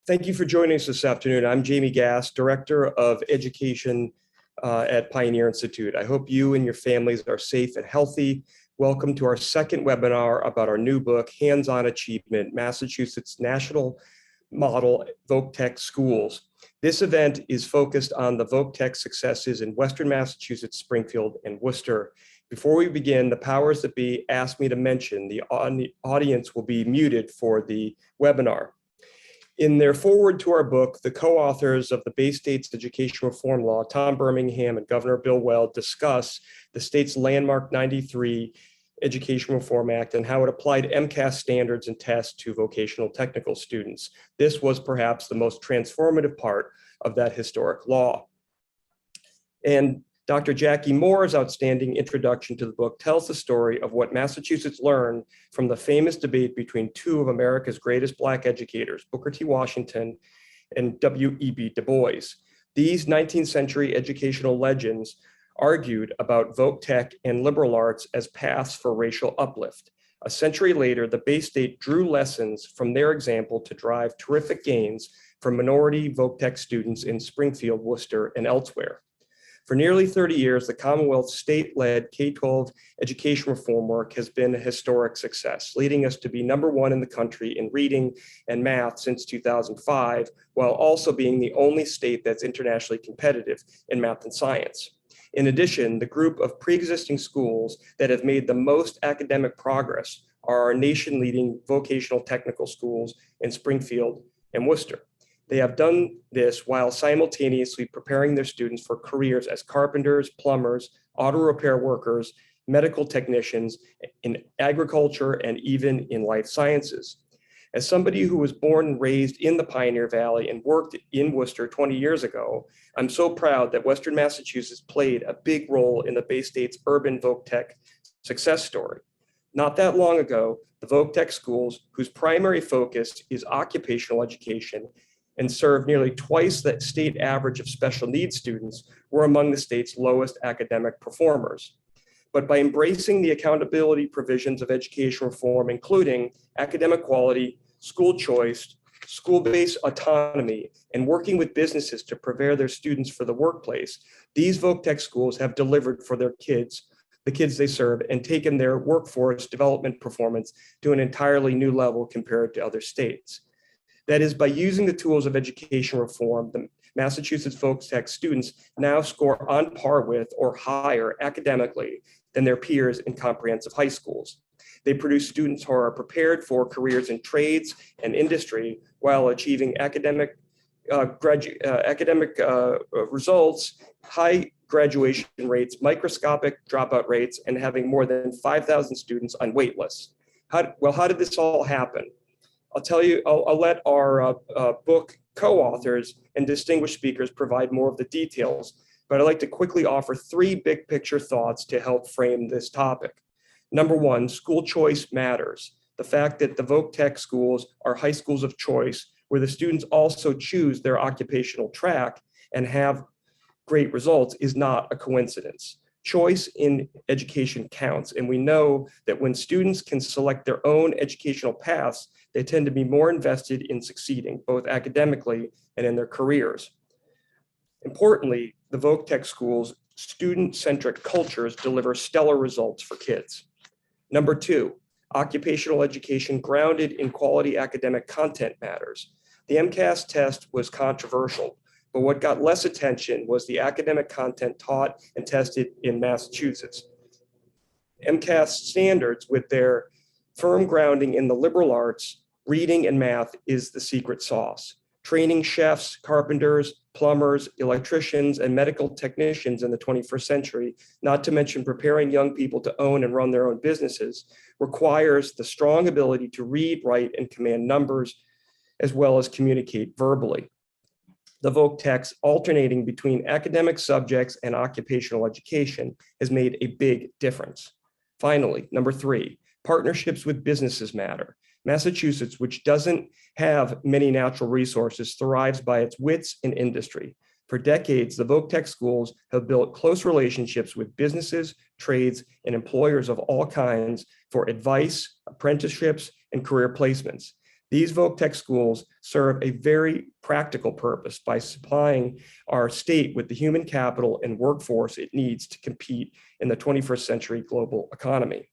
Thank you for joining us this afternoon. I'm Jamie Gass, Director of Education at Pioneer Institute. I hope you and your families are safe and healthy. Welcome to our second webinar about our new book, Hands-on Achievement, Massachusetts National Model Voc-Tech Schools. This event is focused on the Voc-Tech successes in Western Massachusetts, Springfield, and Worcester. Before we begin, the powers that be asked me to mention the audience will be muted for the webinar. In their foreword to our book, the co-authors of the Bay State's Education Reform Law, Tom Birmingham and Governor Bill Weld, discuss the state's landmark 93 Education Reform Act and how it applied MCAS standards and tests to vocational technical students. This was perhaps the most transformative part of that historic law. And Dr. Jackie Moore's outstanding introduction to the book tells the story of what Massachusetts learned from the famous debate between two of America's greatest Black educators, Booker T. Washington and W.E.B. Du Bois. These 19th century educational legends argued about Voc-Tech and liberal arts as paths for racial uplift. A century later, the Bay State drew lessons from their example to drive terrific gains for minority Voc-Tech students in Springfield, Worcester, and elsewhere. For nearly 30 years, the Commonwealth's state-led K-12 education reform work has been a historic success, leading us to be #1 in the country in reading and math since 2005, while also being the only state that's internationally competitive in math and science. In addition, the group of pre-existing schools that have made the most academic progress are our nation-leading vocational technical schools in Springfield and Worcester. They have done this while simultaneously preparing their students for careers as carpenters, plumbers, auto repair workers, medical technicians, in agriculture, and even in life sciences. As somebody who was born and raised in the Pioneer Valley and worked in Worcester 20 years ago, I'm so proud that Western Massachusetts played a big role in the Bay State's urban Voc-Tech success story. Not that long ago, the Voc-Tech schools, whose primary focus is occupational education, and served nearly twice the state average of special needs students, were among the state's lowest academic performers. But by embracing the accountability provisions of education reform, including academic quality, school choice, school-based autonomy, and working with businesses to prepare their students for the workplace, these Voc-Tech schools have delivered for their kids, the kids they serve, and taken their workforce development performance to an entirely new level compared to other states. That is, by using the tools of education reform, the Massachusetts Voc-Tech students now score on par with or higher academically than their peers in comprehensive high schools. They produce students who are prepared for careers in trades and industry while achieving academic results, high graduation rates, microscopic dropout rates, and having more than 5,000 students on wait lists. How did this all happen? I'll let our book co-authors and distinguished speakers provide more of the details, but I'd like to quickly offer 3 big picture thoughts to help frame this topic. #1, school choice matters. The fact that the Voc-Tech schools are high schools of choice, where the students also choose their occupational track and have great results, is not a coincidence. Choice in education counts, and we know that when students can select their own educational paths, they tend to be more invested in succeeding, both academically and in their careers. Importantly, the Voc-Tech schools' student-centric cultures deliver stellar results for kids. #2, occupational education grounded in quality academic content matters. The MCAS test was controversial, but what got less attention was the academic content taught and tested in Massachusetts. MCAS standards, with their firm grounding in the liberal arts, reading and math, is the secret sauce. Training chefs, carpenters, plumbers, electricians, and medical technicians in the 21st century, not to mention preparing young people to own and run their own businesses, requires the strong ability to read, write, and command numbers, as well as communicate verbally. The Voc-Techs alternating between academic subjects and occupational education has made a big difference. Finally, #3, partnerships with businesses matter. Massachusetts, which doesn't have many natural resources, thrives by its wits in industry. For decades, the Voc-Tech schools have built close relationships with businesses, trades, and employers of all kinds for advice, apprenticeships, and career placements. These Volk Tech schools serve a very practical purpose by supplying our state with the human capital and workforce it needs to compete in the 21st century global economy.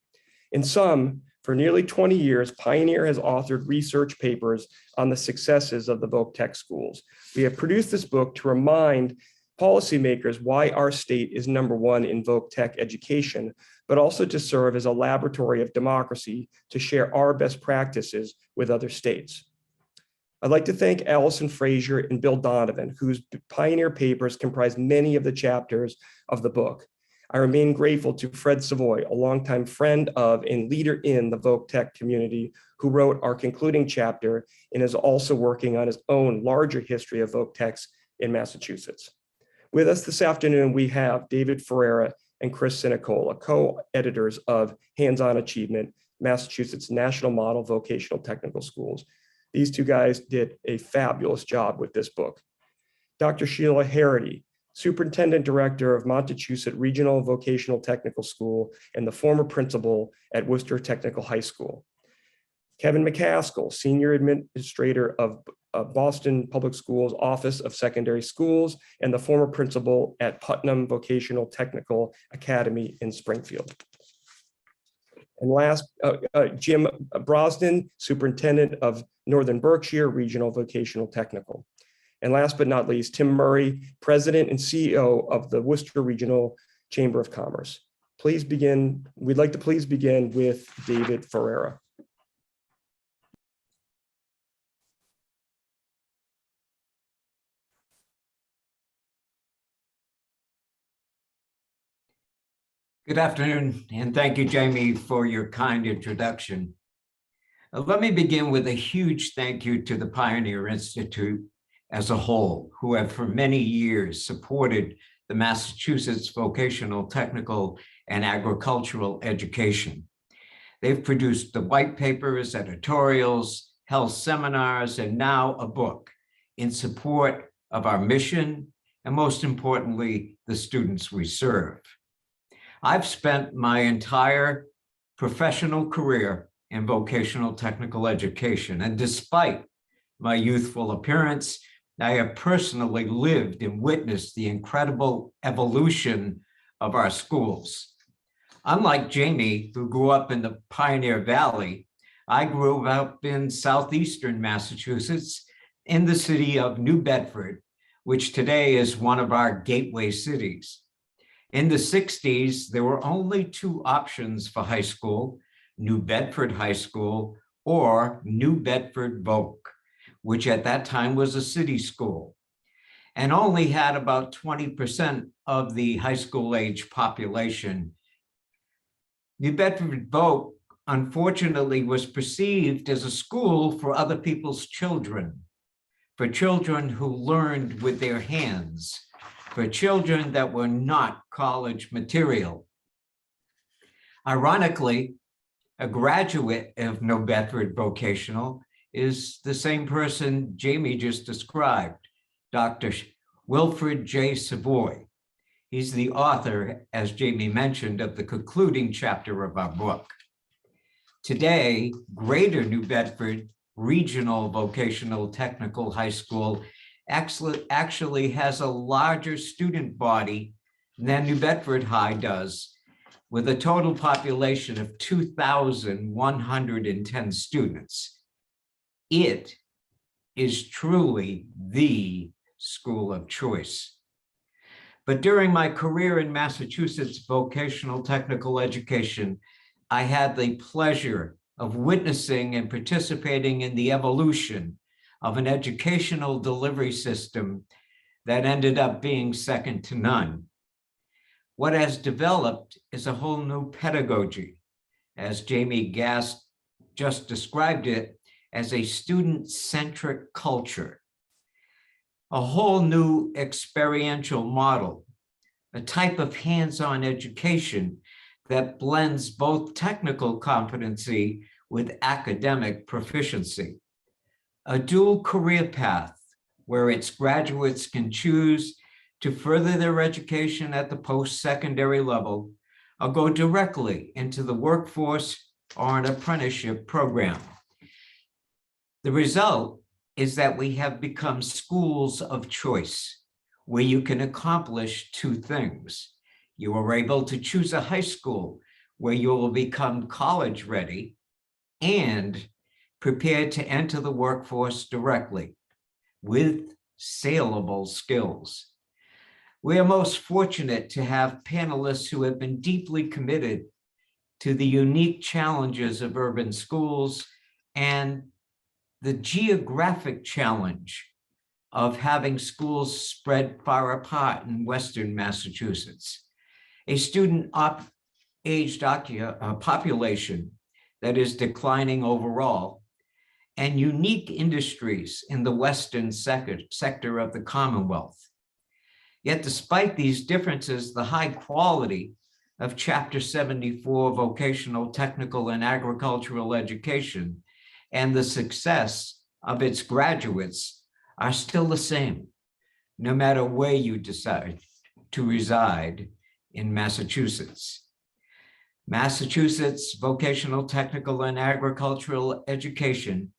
In sum, for nearly 20 years, Pioneer has authored research papers on the successes of the Volk Tech schools. We have produced this book to remind policymakers why our state is #1 in Volk Tech education, but also to serve as a laboratory of democracy to share our best practices with other states. I'd like to thank Allison Frazier and Bill Donovan, whose Pioneer papers comprise many of the chapters of the book. I remain grateful to Fred Savoy, a longtime friend of and leader in the Volk Tech community, who wrote our concluding chapter and is also working on his own larger history of Volk Techs in Massachusetts. With us this afternoon, we have David Ferreira and Chris Sinicola, co-editors of Hands-On Achievement, Massachusetts National Model Vocational Technical Schools. These two guys did a fabulous job with this book. Dr. Sheila Harry, Superintendent Director of Montechusett Regional Vocational Technical School and the former principal at Worcester Technical High School. Kevin Mccaskill, Senior Administrator of Boston Public Schools Office of Secondary Schools and the former principal at Putnam Vocational Technical Academy in Springfield. And last, Jim Brosnan, Superintendent of Northern Berkshire Regional Vocational Technical. And last but not least, Tim Murray, President and CEO of the Worcester Regional Chamber of Commerce. Please begin. We'd like to please begin with David Ferreira. Good afternoon, and thank you, Jamie, for your kind introduction. Let me begin with a huge thank you to the Pioneer Institute as a whole, who have for many years supported the Massachusetts vocational, technical, and agricultural education. They've produced the white papers, editorials, held seminars, and now a book in support of our mission, and most importantly, the students we serve. I've spent my entire professional career in vocational technical education, and despite my youthful appearance, I have personally lived and witnessed the incredible evolution of our schools. Unlike Jamie, who grew up in the Pioneer Valley, I grew up in southeastern Massachusetts in the city of New Bedford, which today is one of our gateway cities. In the 60s, there were only two options for high school, New Bedford High School or New Bedford Volk, which at that time was a city school, and only had about 20% of the high school age population. New Bedford Volk, unfortunately, was perceived as a school for other people's children, for children who learned with their hands, for children that were not college material. Ironically, a graduate of New Bedford Vocational is the same person Jamie just described, Dr. Wilfred J. Savoy. He's the author, as Jamie mentioned, of the concluding chapter of our book. Today, Greater New Bedford Regional Vocational Technical High School actually has a larger student body than New Bedford High does, with a total population of 2,110 students. It is truly the school of choice. But during my career in Massachusetts vocational technical education, I had the pleasure of witnessing and participating in the evolution of an educational delivery system that ended up being second to none. What has developed is a whole new pedagogy, as Jamie Gass just described it, as a student-centric culture, a whole new experiential model, a type of hands-on education that blends both technical competency with academic proficiency. A dual career path where its graduates can choose to further their education at the post-secondary level or go directly into the workforce or an apprenticeship program. The result is that we have become schools of choice, where you can accomplish two things. You are able to choose a high school where you will become college ready and prepared to enter the workforce directly with saleable skills. We are most fortunate to have panelists who have been deeply committed to the unique challenges of urban schools and the geographic challenge of having schools spread far apart in Western Massachusetts. A student-aged population that is declining overall, and unique industries in the Western sector of the Commonwealth. Yet despite these differences, the high quality of Chapter 74 Vocational, Technical, and Agricultural Education and the success of its graduates are still the same, no matter where you decide to reside in Massachusetts. Massachusetts Vocational, Technical, and Agricultural Education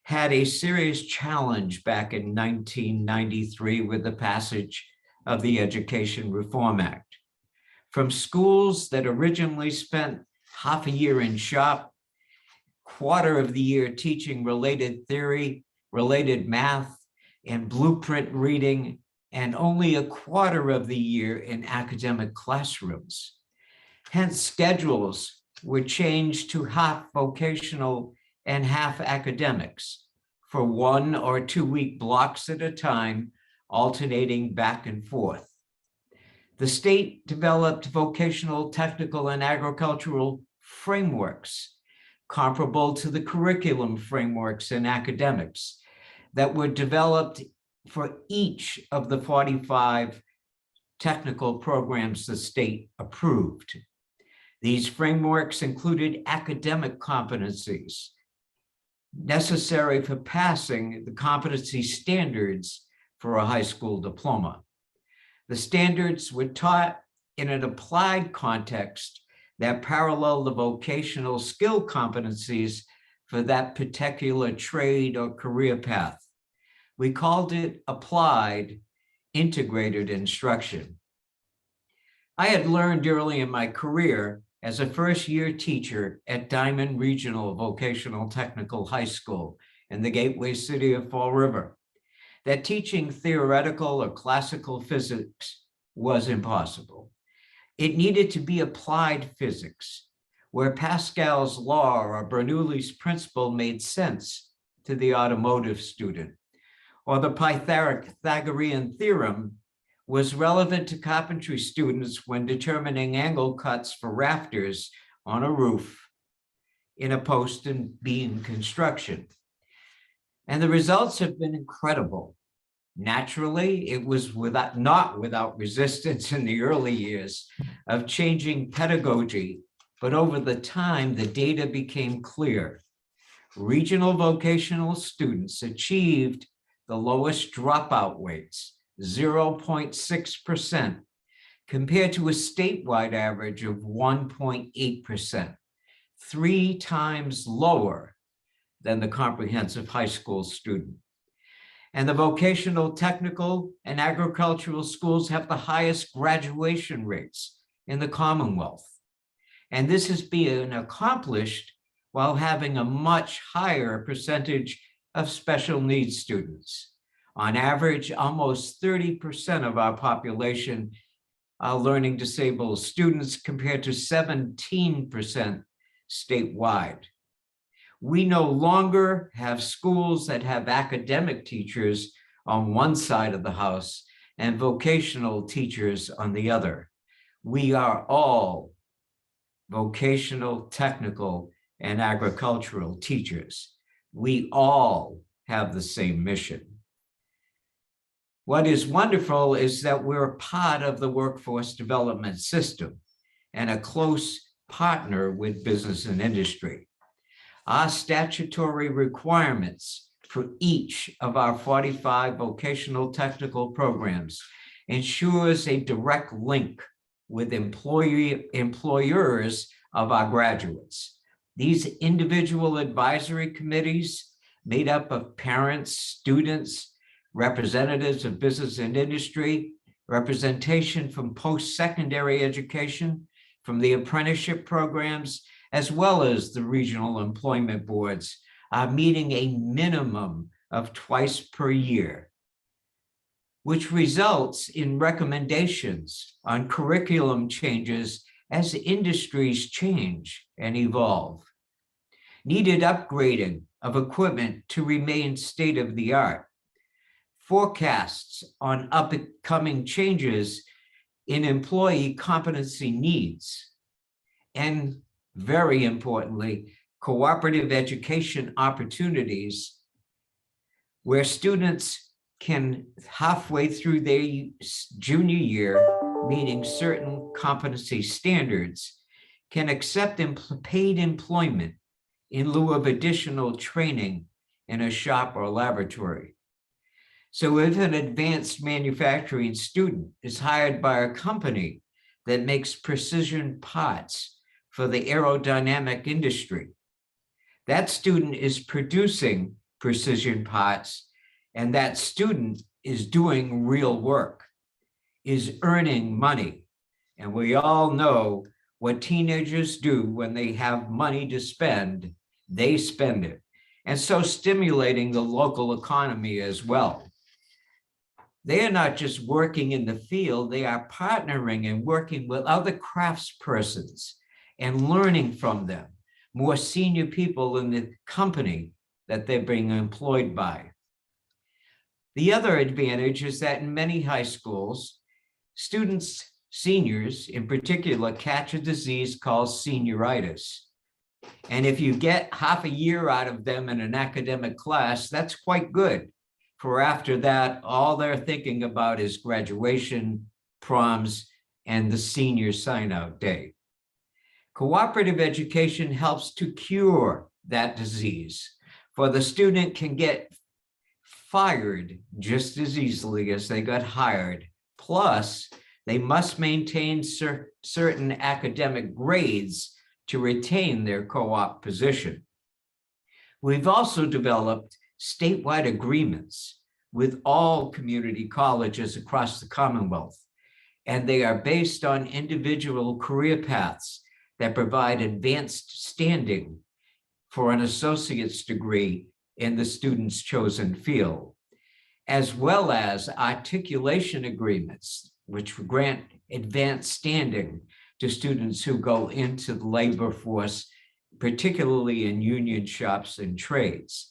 had a serious challenge back in 1993 with the passage of the Education Reform Act. From schools that originally spent half a year in shop, quarter of the year teaching related theory, related math, and blueprint reading, and only a quarter of the year in academic classrooms. Hence, schedules were changed to half vocational and half academics for 1 or 2 week blocks at a time, alternating back and forth. The state developed vocational, technical, and agricultural frameworks comparable to the curriculum frameworks in academics that were developed for each of the 45 technical programs the state approved. These frameworks included academic competencies necessary for passing the competency standards for a high school diploma. The standards were taught in an applied context that paralleled the vocational skill competencies for that particular trade or career path. We called it applied integrated instruction. I had learned early in my career as a first-year teacher at Diamond Regional Vocational Technical High School in the gateway city of Fall River that teaching theoretical or classical physics was impossible. It needed to be applied physics, where Pascal's law or Bernoulli's principle made sense to the automotive student, or the Pythagorean theorem was relevant to carpentry students when determining angle cuts for rafters on a roof in a post and beam construction. And the results have been incredible. Naturally, it was not without resistance in the early years of changing pedagogy, but over the time, the data became clear. Regional vocational students achieved the lowest dropout rates, 0.6%, compared to a statewide average of 1.8%, 3 times lower than the comprehensive high school student. And the vocational, technical, and agricultural schools have the highest graduation rates in the Commonwealth. And this is being accomplished while having a much higher percentage of special needs students. On average, almost 30% of our population are learning disabled students compared to 17% statewide. We no longer have schools that have academic teachers on one side of the house and vocational teachers on the other. We are all vocational, technical, and agricultural teachers. We all have the same mission. What is wonderful is that we're part of the workforce development system and a close partner with business and industry. Our statutory requirements for each of our 45 vocational technical programs ensures a direct link with employers of our graduates. These individual advisory committees made up of parents, students, representatives of business and industry, representation from post-secondary education, from the apprenticeship programs, as well as the regional employment boards, meeting a minimum of twice per year, which results in recommendations on curriculum changes as industries change and evolve. Needed upgrading of equipment to remain state-of-the-art. Forecasts on upcoming changes in employee competency needs. And very importantly, cooperative education opportunities where students can, halfway through their junior year, meeting certain competency standards, can accept paid employment in lieu of additional training in a shop or laboratory. So if an advanced manufacturing student is hired by a company that makes precision parts for the aerodynamic industry, that student is producing precision parts, and that student is doing real work, is earning money. And we all know what teenagers do when they have money to spend, they spend it. And so stimulating the local economy as well. They are not just working in the field, they are partnering and working with other craftspersons and learning from them, more senior people in the company that they're being employed by. The other advantage is that in many high schools, students, seniors in particular, catch a disease called senioritis. And if you get half a year out of them in an academic class, that's quite good. For after that, all they're thinking about is graduation, proms, and the senior sign-out day. Cooperative education helps to cure that disease, for the student can get fired just as easily as they got hired. Plus, they must maintain certain academic grades to retain their co-op position. We've also developed statewide agreements with all community colleges across the Commonwealth, and they are based on individual career paths that provide advanced standing for an associate's degree in the student's chosen field, as well as articulation agreements, which grant advanced standing to students who go into the labor force, particularly in union shops and trades.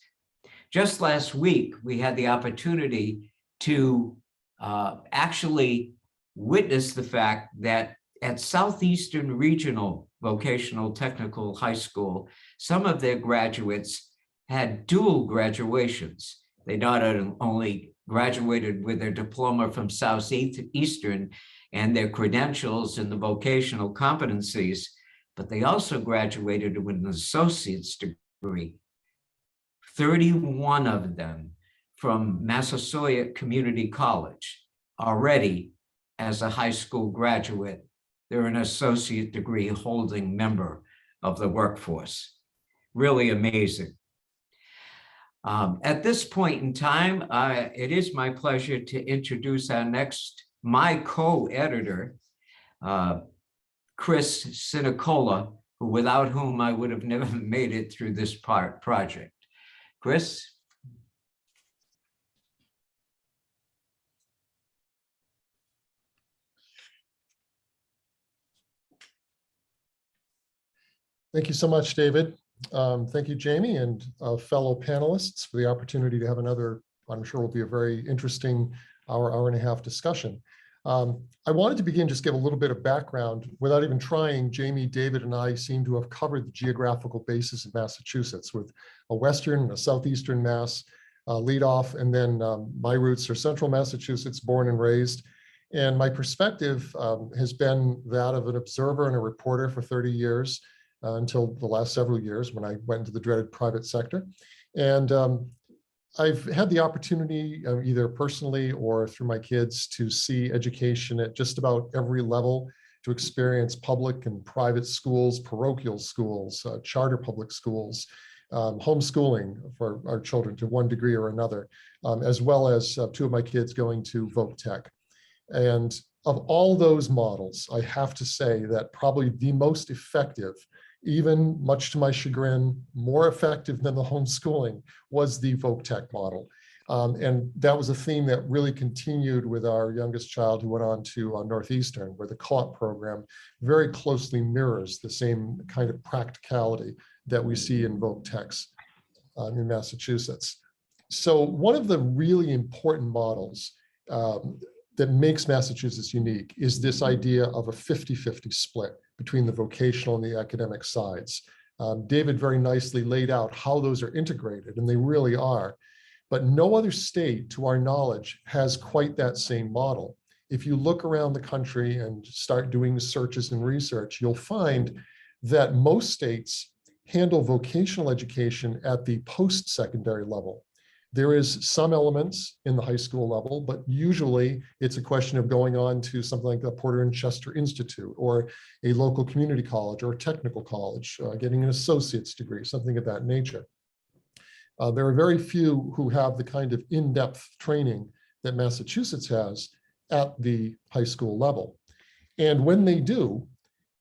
Just last week, we had the opportunity to actually witness the fact that at Southeastern Regional Vocational-Technical High School, some of their graduates had dual graduations. They not only graduated with their diploma from Southeastern and their credentials in the vocational competencies, but they also graduated with an associate's degree. 31 of them from Massasoit Community College already as a high school graduate. They're an associate degree holding member of the workforce. Really amazing. At this point in time, it is my pleasure to introduce my co-editor, Chris Sinicola, without whom I would have never made it through this project. Chris? Thank you so much, David. Thank you, Jamie, and fellow panelists for the opportunity to have another, I'm sure will be a very interesting hour and a half discussion. I wanted to begin, just give a little bit of background. Without even trying, Jamie, David, and I seem to have covered the geographical basis of Massachusetts with a Western, a Southeastern Mass lead off, and then my roots are Central Massachusetts, born and raised. And my perspective has been that of an observer and a reporter for 30 years until the last several years when I went into the dreaded private sector. And I've had the opportunity, either personally or through my kids, to see education at just about every level, to experience public and private schools, parochial schools, charter public schools, homeschooling for our children to one degree or another, as well as two of my kids going to Volk Tech. And of all those models, I have to say that probably the most effective, even much to my chagrin, more effective than the homeschooling, was the Volk Tech model. And that was a theme that really continued with our youngest child who went on to Northeastern, where the co-op program very closely mirrors the same kind of practicality that we see in Volk Techs in Massachusetts. So one of the really important models that makes Massachusetts unique is this idea of a 50-50 split between the vocational and the academic sides. David very nicely laid out how those are integrated, and they really are. But no other state, to our knowledge, has quite that same model. If you look around the country and start doing searches and research, you'll find that most states handle vocational education at the post-secondary level. There is some elements in the high school level, but usually it's a question of going on to something like the Porter and Chester Institute or a local community college or a technical college, getting an associate's degree, something of that nature. There are very few who have the kind of in-depth training that Massachusetts has at the high school level. And when they do,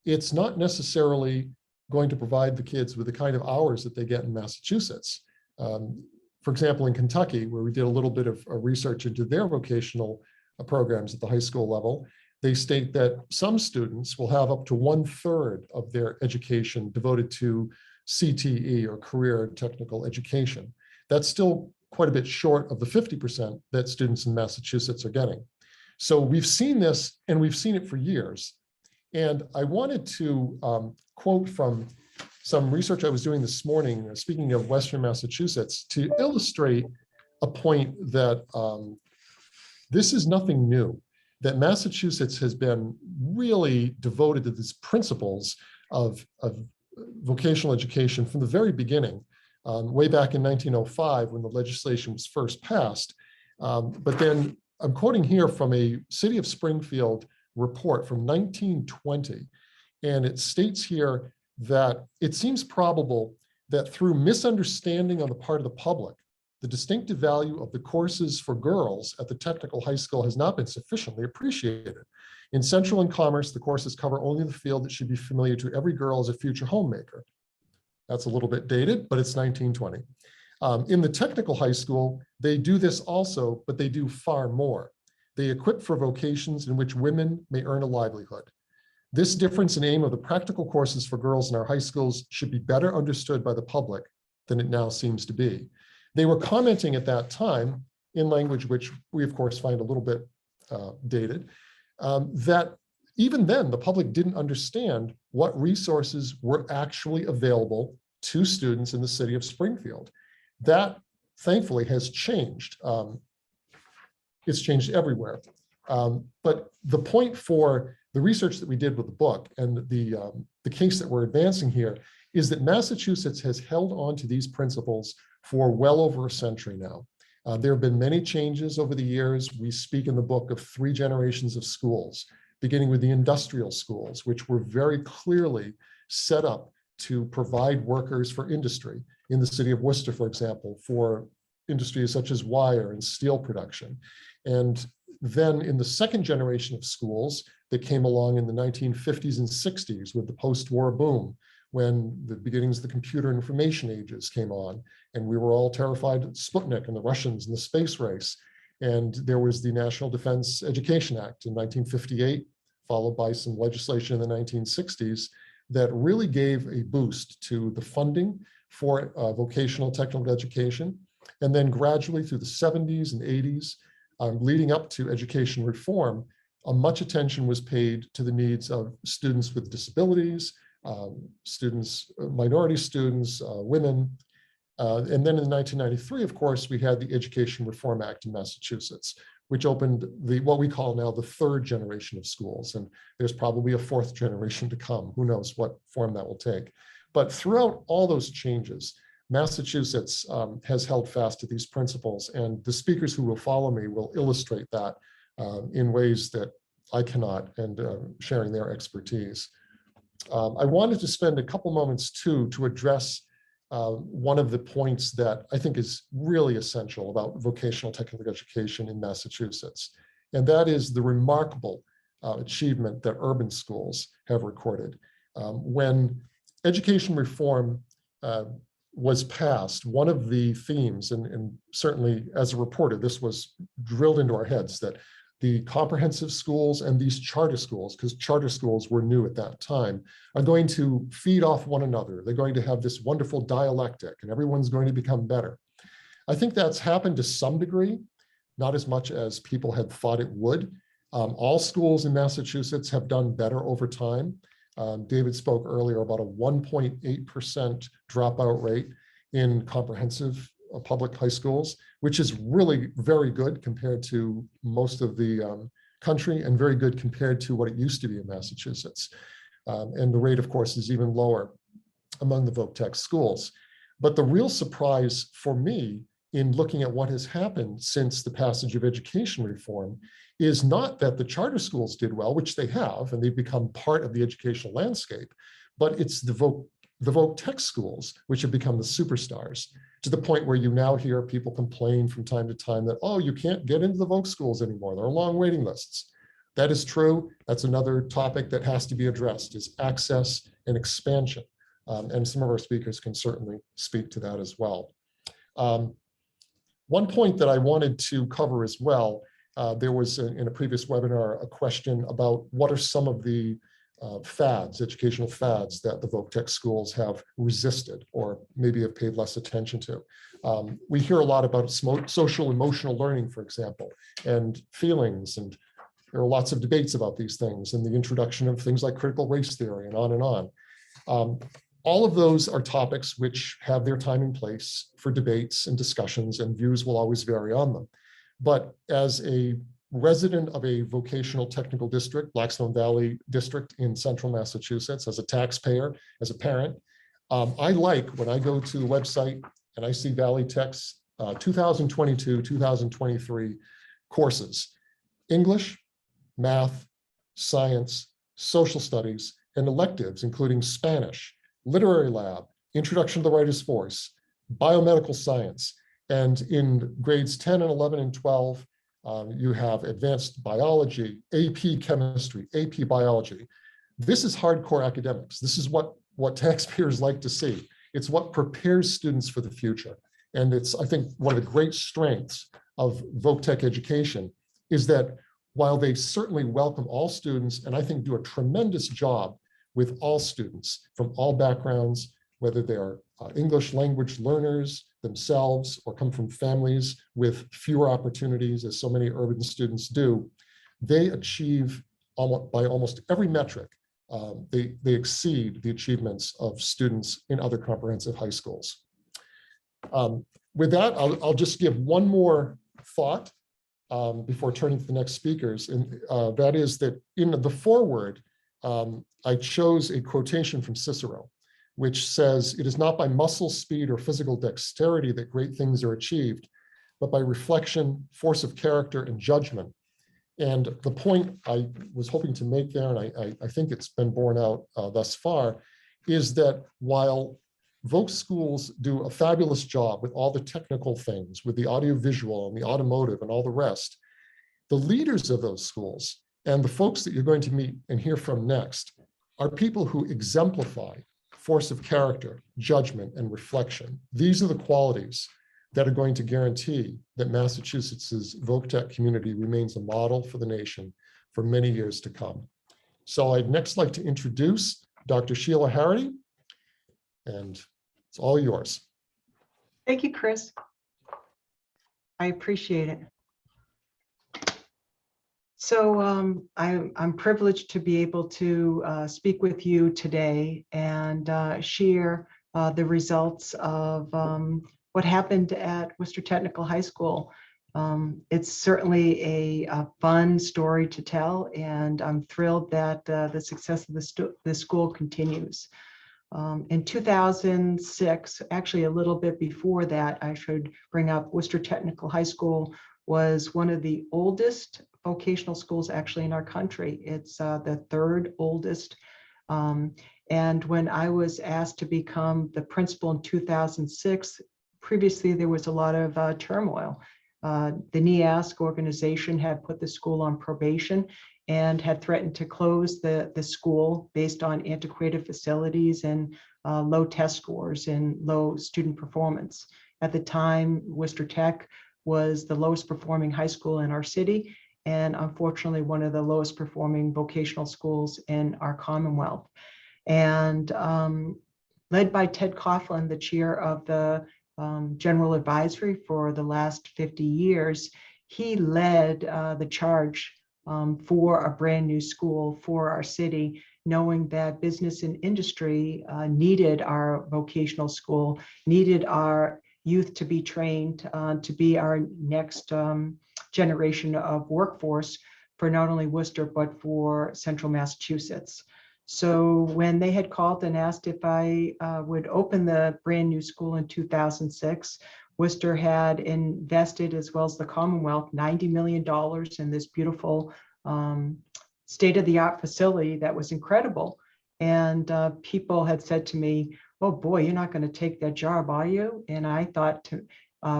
it's not necessarily going to provide the kids with the kind of hours that they get in Massachusetts. For example, in Kentucky, where we did a little bit of research into their vocational programs at the high school level, they state that some students will have up to 1/3 of their education devoted to CTE or career technical education. That's still quite a bit short of the 50% that students in Massachusetts are getting. So we've seen this, and we've seen it for years. And I wanted to quote from some research I was doing this morning, speaking of Western Massachusetts, to illustrate a point that this is nothing new, that Massachusetts has been really devoted to these principles of vocational education from the very beginning, way back in 1905 when the legislation was first passed. But then I'm quoting here from a City of Springfield report from 1920, and it states here that it seems probable that through misunderstanding on the part of the public, the distinctive value of the courses for girls at the technical high school has not been sufficiently appreciated. In Central and Commerce, the courses cover only the field that should be familiar to every girl as a future homemaker. That's a little bit dated, but it's 1920. In the technical high school, they do this also, but they do far more. They equip for vocations in which women may earn a livelihood. This difference in aim of the practical courses for girls in our high schools should be better understood by the public than it now seems to be. They were commenting at that time in language which we, of course, find a little bit dated, that even then the public didn't understand what resources were actually available to students in the city of Springfield. That, thankfully, has changed. It's changed everywhere. But the point for the research that we did with the book and the case that we're advancing here is that Massachusetts has held on to these principles for well over a century now. There have been many changes over the years. We speak in the book of 3 generations of schools, beginning with the industrial schools, which were very clearly set up to provide workers for industry. In the city of Worcester, for example, for industries such as wire and steel production. And then in the second generation of schools that came along in the 1950s and 60s with the post-war boom, when the beginnings of the computer information ages came on, and we were all terrified of Sputnik and the Russians and the space race. And there was the National Defense Education Act in 1958, followed by some legislation in the 1960s that really gave a boost to the funding for vocational technical education. And then gradually through the 70s and 80s, leading up to education reform, much attention was paid to the needs of students with disabilities, students, minority students, women. And then in 1993, of course, we had the Education Reform Act in Massachusetts, which opened what we call now the 3rd generation of schools. And there's probably a 4th generation to come. Who knows what form that will take. But throughout all those changes, Massachusetts has held fast to these principles, and the speakers who will follow me will illustrate that in ways that I cannot, and sharing their expertise. I wanted to spend a couple moments too to address one of the points that I think is really essential about vocational technical education in Massachusetts, and that is the remarkable achievement that urban schools have recorded. When education reform was passed, one of the themes, and certainly as a reporter, this was drilled into our heads, that the comprehensive schools and these charter schools, because charter schools were new at that time, are going to feed off one another. They're going to have this wonderful dialectic and everyone's going to become better. I think that's happened to some degree, not as much as people had thought it would. All schools in Massachusetts have done better over time. David spoke earlier about a 1.8% dropout rate in comprehensive public high schools, which is really very good compared to most of the country and very good compared to what it used to be in Massachusetts. And the rate, of course, is even lower among the Voc-Tech schools. But the real surprise for me in looking at what has happened since the passage of education reform is not that the charter schools did well, which they have, and they've become part of the educational landscape, but it's the Voc-Tech schools, which have become the superstars, to the point where you now hear people complain from time to time that, oh, you can't get into the Voc schools anymore. There are long waiting lists. That is true. That's another topic that has to be addressed, is access and expansion. And some of our speakers can certainly speak to that as well. One point that I wanted to cover as well, there was in a previous webinar a question about what are some of the fads, educational fads that the Voc-Tech schools have resisted or maybe have paid less attention to. We hear a lot about social emotional learning, for example, and feelings, and there are lots of debates about these things and the introduction of things like critical race theory and on and on. All of those are topics which have their time and place for debates and discussions, and views will always vary on them. But as a resident of a vocational technical district, Blackstone Valley District in central Massachusetts, as a taxpayer, as a parent, I like when I go to the website and I see Valley Tech's 2022-2023 courses: English, math, science, social studies, and electives, including Spanish, literary lab, introduction to the writer's voice, biomedical science, and in grades 10 and 11 and 12, you have advanced biology, AP chemistry, AP biology. This is hardcore academics. This is what taxpayers like to see. It's what prepares students for the future. And it's, I think, one of the great strengths of Voc-Tech education is that while they certainly welcome all students, and I think do a tremendous job with all students from all backgrounds, whether they are English language learners themselves or come from families with fewer opportunities, as so many urban students do, they achieve by almost every metric. They exceed the achievements of students in other comprehensive high schools. With that, I'll just give one more thought before turning to the next speakers, and that is that in the foreword, I chose a quotation from Cicero, which says, "It is not by muscle speed or physical dexterity that great things are achieved, but by reflection, force of character, and judgment." And the point I was hoping to make there, and I think it's been borne out thus far, is that while Voc schools do a fabulous job with all the technical things, with the audiovisual and the automotive and all the rest, the leaders of those schools and the folks that you're going to meet and hear from next are people who exemplify force of character, judgment, and reflection. These are the qualities that are going to guarantee that Massachusetts's Voc-Tech community remains a model for the nation for many years to come. So I'd next like to introduce Dr. Sheila Harry, and it's all yours. Thank you, Chris. I appreciate it. So I'm privileged to be able to speak with you today and share the results of what happened at Worcester Technical High School. It's certainly a fun story to tell, and I'm thrilled that the success of the school continues. In 2006, actually a little bit before that, I should bring up, Worcester Technical High School was one of the oldest vocational schools actually in our country. It's the third oldest. And when I was asked to become the principal in 2006, previously there was a lot of turmoil. The NEASC organization had put the school on probation and had threatened to close the school based on antiquated facilities and low test scores and low student performance. At the time, Worcester Tech was the lowest performing high school in our city, and unfortunately one of the lowest performing vocational schools in our Commonwealth. And led by Ted Coughlin, the chair of the General Advisory for the last 50 years, he led the charge for a brand new school for our city, knowing that business and industry needed our vocational school, needed our youth to be trained to be our next generation of workforce for not only Worcester, but for central Massachusetts. So when they had called and asked if I would open the brand new school in 2006, Worcester had invested, as well as the Commonwealth, $90 million in this beautiful state-of-the-art facility that was incredible. And people had said to me, "Oh boy, you're not going to take that job, are you?" And I thought,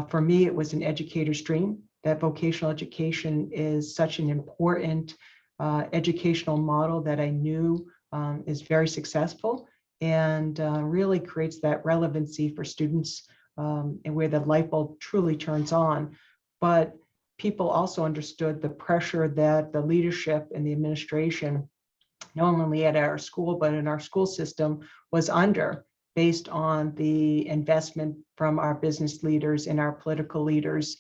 for me, it was an educator's dream. That vocational education is such an important educational model that I knew is very successful and really creates that relevancy for students and where the light bulb truly turns on. But people also understood the pressure that the leadership and the administration, not only at our school, but in our school system, was under, based on the investment from our business leaders and our political leaders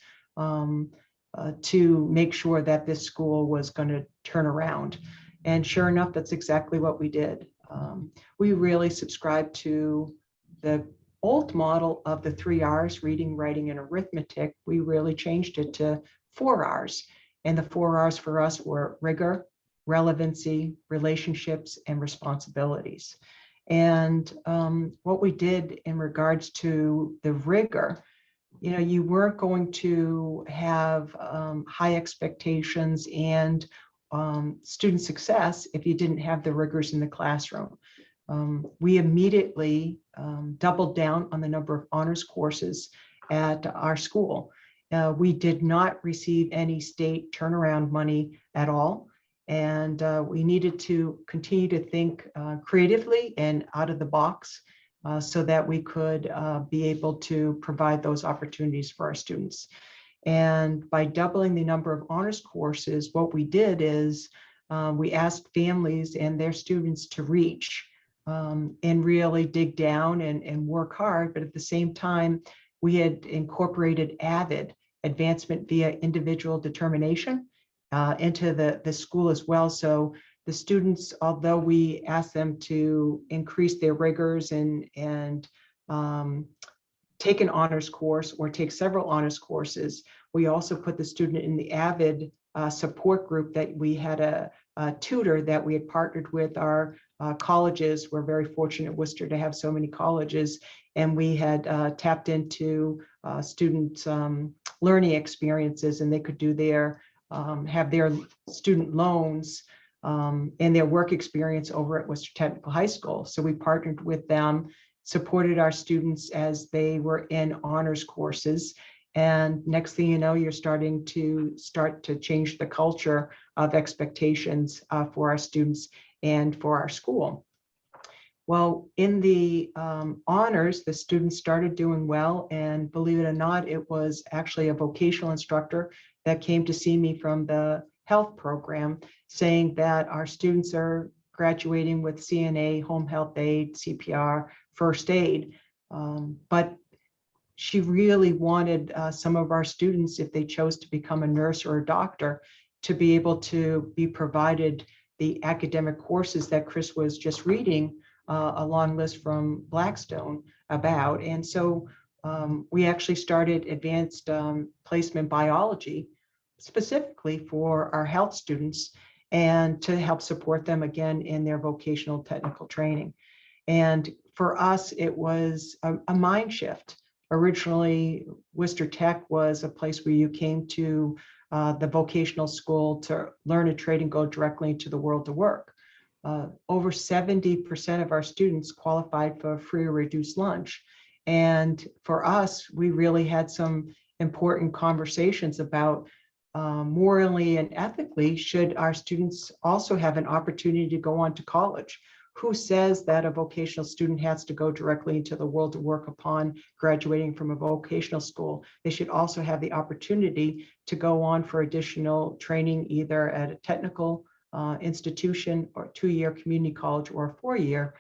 to make sure that this school was going to turn around. And sure enough, that's exactly what we did. We really subscribed to the old model of the 3 R's, reading, writing, and arithmetic. We really changed it to 4 R's. And the 4 R's for us were rigor, relevancy, relationships, and responsibilities. And what we did in regards to the rigor, you weren't going to have high expectations and student success if you didn't have the rigors in the classroom. We immediately doubled down on the number of honors courses at our school. We did not receive any state turnaround money at all. And we needed to continue to think creatively and out of the box so that we could be able to provide those opportunities for our students. And by doubling the number of honors courses, what we did is we asked families and their students to reach and really dig down and work hard. But at the same time, we had incorporated AVID, Advancement via Individual Determination, into the school as well. So the students, although we asked them to increase their rigors and take an honors course or take several honors courses, we also put the student in the AVID support group. That we had a tutor that we had partnered with our colleges. We're very fortunate at Worcester to have so many colleges, and we had tapped into students' learning experiences, and they could do their have their student loans and their work experience over at Worcester Technical High School. So we partnered with them, supported our students as they were in honors courses. And next thing you know, you're starting to change the culture of expectations for our students and for our school. Well, in the honors, the students started doing well, and believe it or not, it was actually a vocational instructor that came to see me from the health program, saying that our students are graduating with CNA, home health aid, CPR, first aid. But she really wanted some of our students, if they chose to become a nurse or a doctor, to be able to be provided the academic courses that Chris was just reading a long list from Blackstone about. And so we actually started advanced placement biology specifically for our health students and to help support them again in their vocational technical training. And for us, it was a mind shift. Originally, Worcester Tech was a place where you came to the vocational school to learn a trade and go directly into the world to work. over 70% of our students qualified for free or reduced lunch. And for us, we really had some important conversations about morally and ethically, should our students also have an opportunity to go on to college? Who says that a vocational student has to go directly into the world to work upon graduating from a vocational school? They should also have the opportunity to go on for additional training, either at a technical institution or 2-year community college or a 4-year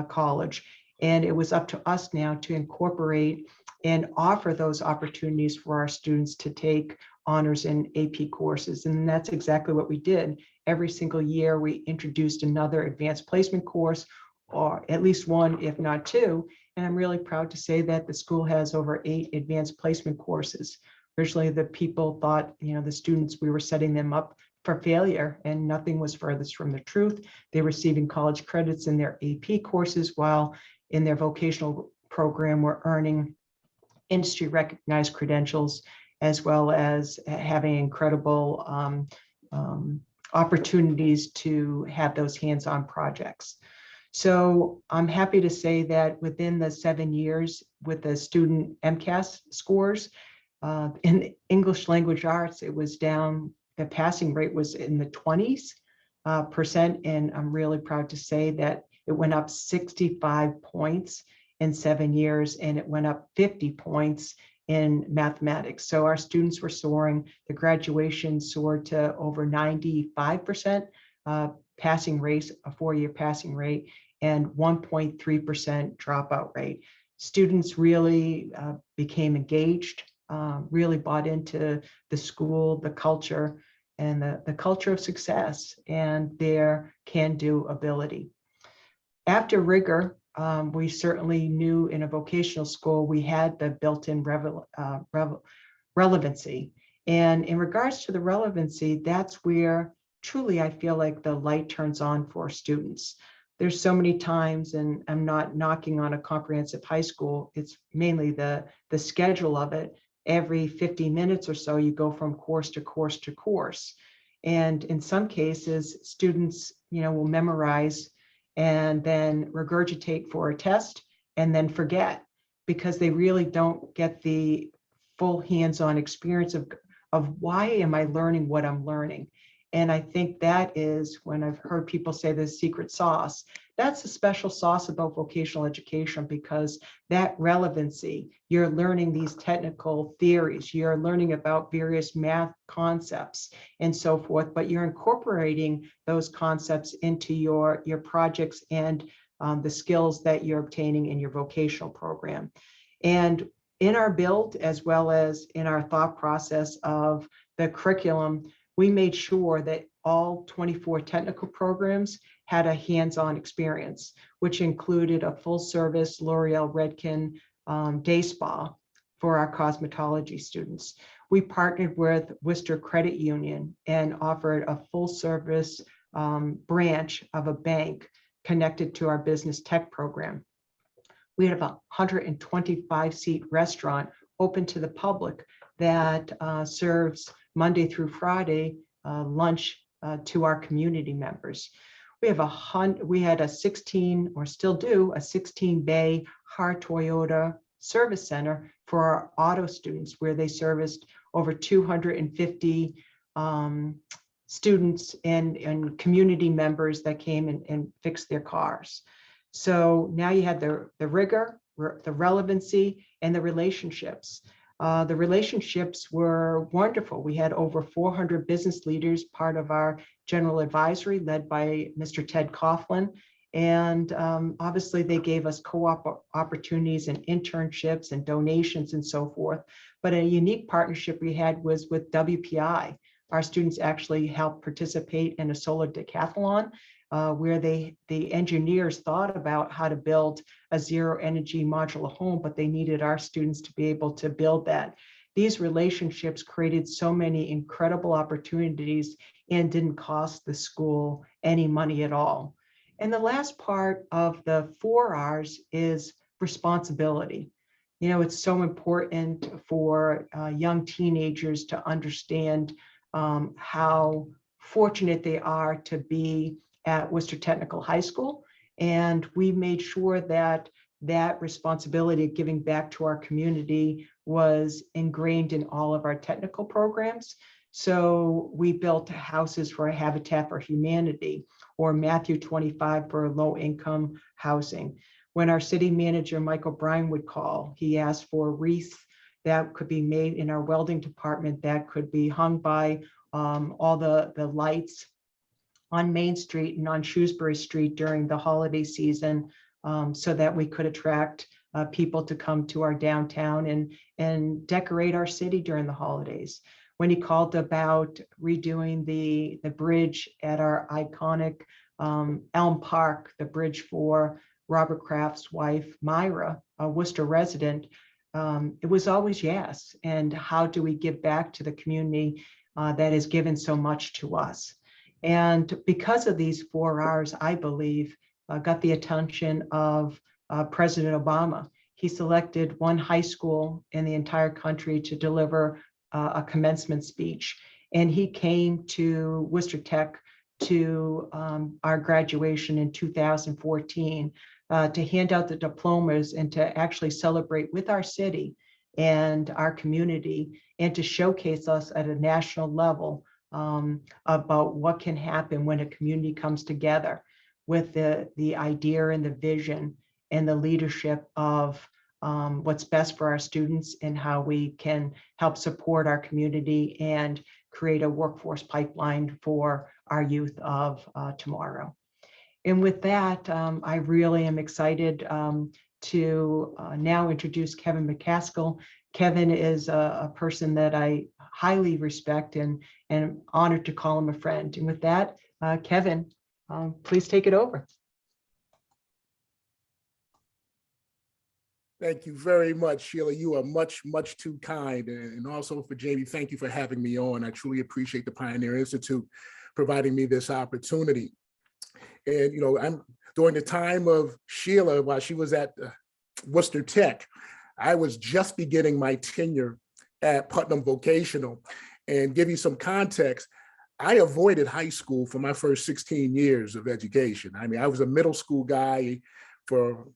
college. And it was up to us now to incorporate and offer those opportunities for our students to take honors and AP courses. And that's exactly what we did. Every single year, we introduced another advanced placement course, or at least one, if not two. And I'm really proud to say that the school has over 8 advanced placement courses. Originally, the people thought, the students, we were setting them up for failure, and nothing was furthest from the truth. They're receiving college credits in their AP courses, while in their vocational program, we're earning industry recognized credentials, as well as having incredible opportunities to have those hands-on projects. So I'm happy to say that within the 7 years with the student MCAS scores, in English language arts, it was down, the passing rate was in the 20s %, and I'm really proud to say that it went up 65 points in 7 years, and it went up 50 points in mathematics. So our students were soaring. The graduation soared to over 95% passing rate, a 4-year passing rate, and 1.3% dropout rate. Students really became engaged, really bought into the school, the culture, and the culture of success and their can-do ability. After rigor, we certainly knew in a vocational school we had the built-in relevancy. And in regards to the relevancy, that's where truly I feel like the light turns on for students. There's so many times, and I'm not knocking on a comprehensive high school, it's mainly the schedule of it. Every 50 minutes or so, you go from course to course to course. And in some cases, students, will memorize and then regurgitate for a test and then forget, because they really don't get the full hands-on experience of why am I learning what I'm learning. And I think that is when I've heard people say the secret sauce, that's the special sauce about vocational education, because that relevancy, you're learning these technical theories, you're learning about various math concepts and so forth, but you're incorporating those concepts into your projects and the skills that you're obtaining in your vocational program. And in our build, as well as in our thought process of the curriculum, we made sure that all 24 technical programs had a hands-on experience, which included a full-service L'Oreal Redken day spa for our cosmetology students. We partnered with Worcester Credit Union and offered a full-service branch of a bank connected to our business tech program. We have a 125-seat restaurant open to the public that serves Monday through Friday lunch to our community members. We had a 16, or still do, a 16-bay Har Toyota service center for our auto students, where they serviced over 250 students and community members that came and fixed their cars. So now you had the rigor, the relevancy, and the relationships. The relationships were wonderful. We had over 400 business leaders, part of our general advisory led by Mr. Ted Coughlin. And obviously they gave us co-op opportunities and internships and donations and so forth. But a unique partnership we had was with WPI. Our students actually helped participate in a solar decathlon where the engineers thought about how to build a zero energy modular home, but they needed our students to be able to build that. These relationships created so many incredible opportunities and didn't cost the school any money at all. And the last part of the 4 R's is responsibility. It's so important for young teenagers to understand how fortunate they are to be at Worcester Technical High School. And we made sure that that responsibility of giving back to our community was ingrained in all of our technical programs. So we built houses for Habitat for Humanity, or Matthew 25 for low-income housing. When our city manager, Michael Bryan, would call, he asked for wreaths that could be made in our welding department that could be hung by all the lights on Main Street and on Shrewsbury Street during the holiday season, so that we could attract people to come to our downtown and decorate our city during the holidays. When he called about redoing the bridge at our iconic Elm Park, the bridge for Robert Kraft's wife, Myra, a Worcester resident, it was always yes. And how do we give back to the community that has given so much to us? And because of these 4 R's, I believe, got the attention of President Obama. He selected one high school in the entire country to deliver a commencement speech. And he came to Worcester Tech to our graduation in 2014 to hand out the diplomas and to actually celebrate with our city and our community, and to showcase us at a national level about what can happen when a community comes together with the idea and the vision and the leadership of what's best for our students and how we can help support our community and create a workforce pipeline for our youth of tomorrow. And with that, I really am excited to now introduce Kevin Mccaskill. Kevin is a person that I highly respect and honored to call him a friend. And with that, Kevin, please take it over. Thank you very much, Sheila. You are much, much too kind. And also for Jamie, thank you for having me on. I truly appreciate the Pioneer Institute providing me this opportunity. And, you know, I'm during the time of Sheila, while she was at Worcester Tech, I was just beginning my tenure at Putnam Vocational. And give you some context, I avoided high school for my first 16 years of education. I mean, I was a middle school guy for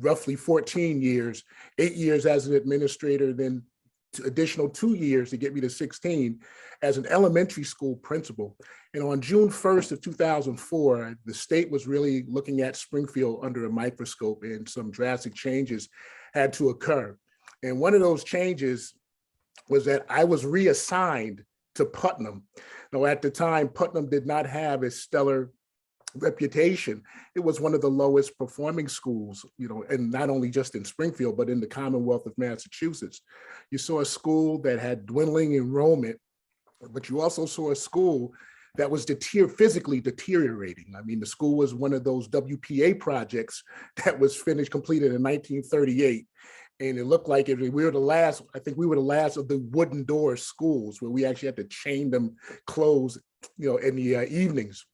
roughly 14 years, 8 years as an administrator, then additional 2 years to get me to 16 as an elementary school principal. And on June 1st of 2004, the state was really looking at Springfield under a microscope, and some drastic changes had to occur. And one of those changes was that I was reassigned to Putnam. Now, at the time, Putnam did not have a stellar reputation. It was one of the lowest performing schools, you know, and not only just in Springfield, but in the Commonwealth of Massachusetts. You saw a school that had dwindling enrollment, but you also saw a school that was physically deteriorating. I mean, the school was one of those WPA projects that was completed in 1938. And it looked like if we were the last, I think we were the last of the wooden door schools where we actually had to chain them closed, you know, in the evenings.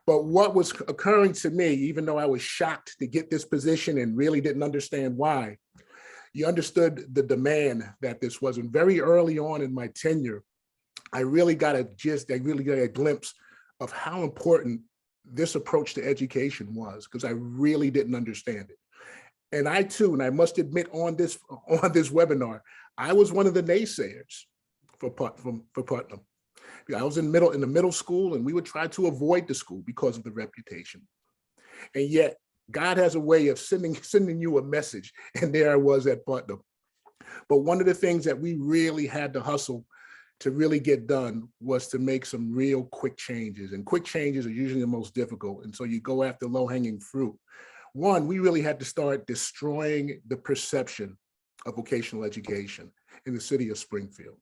But what was occurring to me, even though I was shocked to get this position and really didn't understand why, you understood the demand that this was. And very early on in my tenure, I really got a glimpse of how important this approach to education was, because I really didn't understand it. And I too, and I must admit on this webinar, I was one of the naysayers for Putnam. I was in the middle school, and we would try to avoid the school because of the reputation. And yet God has a way of sending you a message, and there I was at Putnam. But one of the things that we really had to hustle to really get done was to make some real quick changes. And quick changes are usually the most difficult. And so you go after low-hanging fruit. One, we really had to start destroying the perception of vocational education in the city of Springfield.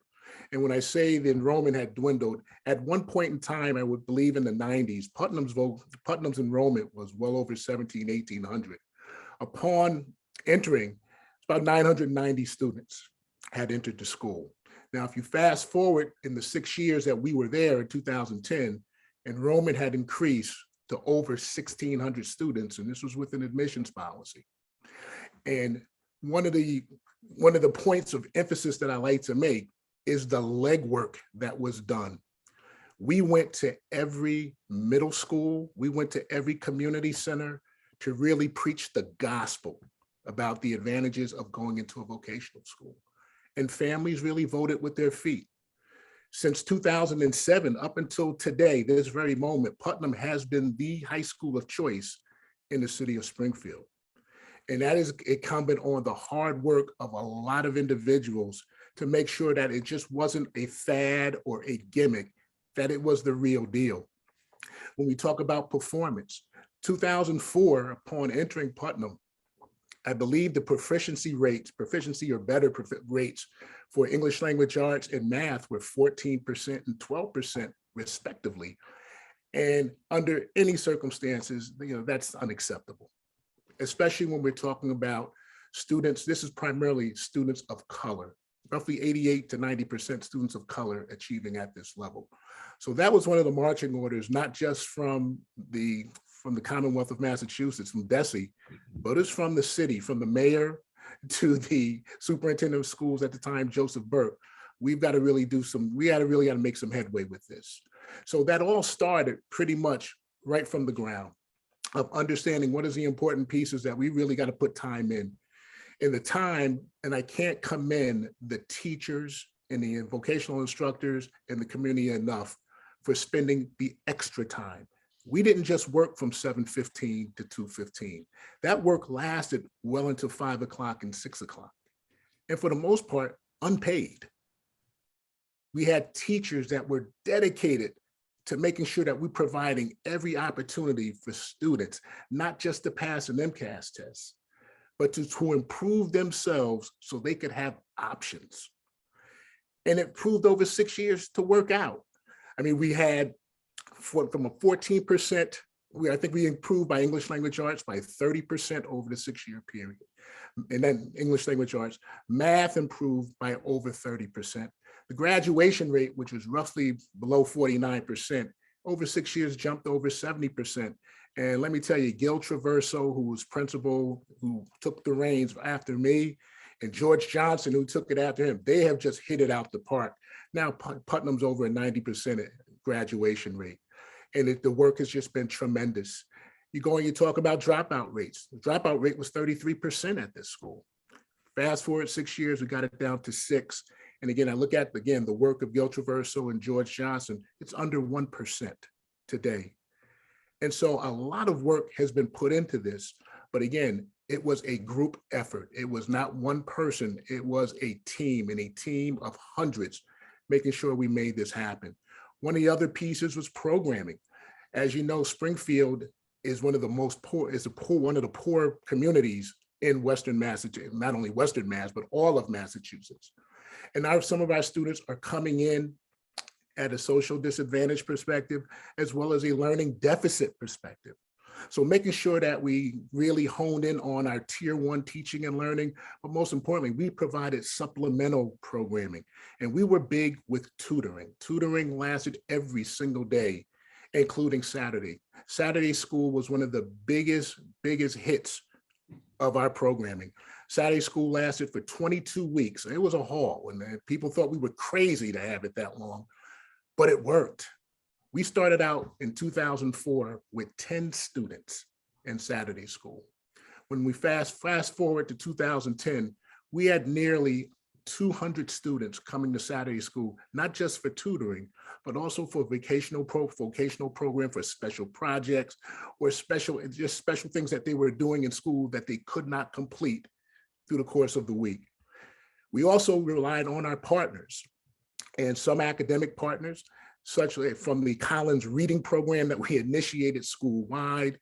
And when I say the enrollment had dwindled, at one point in time, I would believe in the 90s, Putnam's enrollment was well over 1,800. Upon entering, about 990 students had entered the school. Now, if you fast forward in the 6 years that we were there in 2010, enrollment had increased to over 1,600 students, and this was with an admissions policy. And one of the points of emphasis that I like to make is the legwork that was done. We went to every middle school, we went to every community center to really preach the gospel about the advantages of going into a vocational school. And families really voted with their feet. Since 2007, up until today, this very moment, Putnam has been the high school of choice in the city of Springfield. And that is incumbent on the hard work of a lot of individuals to make sure that it just wasn't a fad or a gimmick, that it was the real deal. When we talk about performance, 2004, upon entering Putnam, I believe the proficiency or better rates for English language arts and math were 14% and 12% respectively. And under any circumstances, that's unacceptable, especially when we're talking about students. This is primarily students of color, roughly 88 to 90% students of color achieving at this level. So that was one of the marching orders, not just from the Commonwealth of Massachusetts, from DESE, but it's from the city, from the mayor to the superintendent of schools at the time, Joseph Burke. We've got to really got to make some headway with this. So that all started pretty much right from the ground of understanding what is the important pieces that we really got to put time in. The time, and I can't commend the teachers and the vocational instructors and the community enough for spending the extra time. We didn't just work from 7:15 to 2:15. That work lasted well into 5 o'clock and 6 o'clock. And for the most part, unpaid. We had teachers that were dedicated to making sure that we're providing every opportunity for students, not just to pass an MCAS test, but to improve themselves so they could have options. And it proved over 6 years to work out. I mean, we had from a 14%, I think we improved by English language arts by 30% over the 6-year period. And then English language arts, math improved by over 30%. The graduation rate, which was roughly below 49%, over 6 years jumped over 70%. And let me tell you, Gil Traverso, who was principal, who took the reins after me, and George Johnson, who took it after him, they have just hit it out the park. Now Putnam's over a 90% graduation rate. And the work has just been tremendous. You go and you talk about dropout rates. The dropout rate was 33% at this school. Fast forward 6 years, we got it down to 6. And again, I look at, the work of Gil Traverso and George Johnson, it's under 1% today. And so a lot of work has been put into this, but again, it was a group effort. It was not one person, it was a team, and a team of hundreds making sure we made this happen. One of the other pieces was programming. As you know, Springfield is one of the most poor, one of the poor communities in Western Massachusetts, not only Western Mass, but all of Massachusetts. And some of our students are coming in at a social disadvantage perspective, as well as a learning deficit perspective. So making sure that we really honed in on our tier 1 teaching and learning, but most importantly, we provided supplemental programming. And we were big with tutoring. Tutoring lasted every single day, including Saturday. Saturday school was one of the biggest hits of our programming. Saturday school lasted for 22 weeks. It was a haul, and people thought we were crazy to have it that long, but it worked. We started out in 2004 with 10 students in Saturday school. When we fast forward to 2010, we had nearly 200 students coming to Saturday school, not just for tutoring, but also for vocational program, for special projects, or special things that they were doing in school that they could not complete through the course of the week. We also relied on our partners, and some academic partners, such from the Collins Reading Program that we initiated school-wide,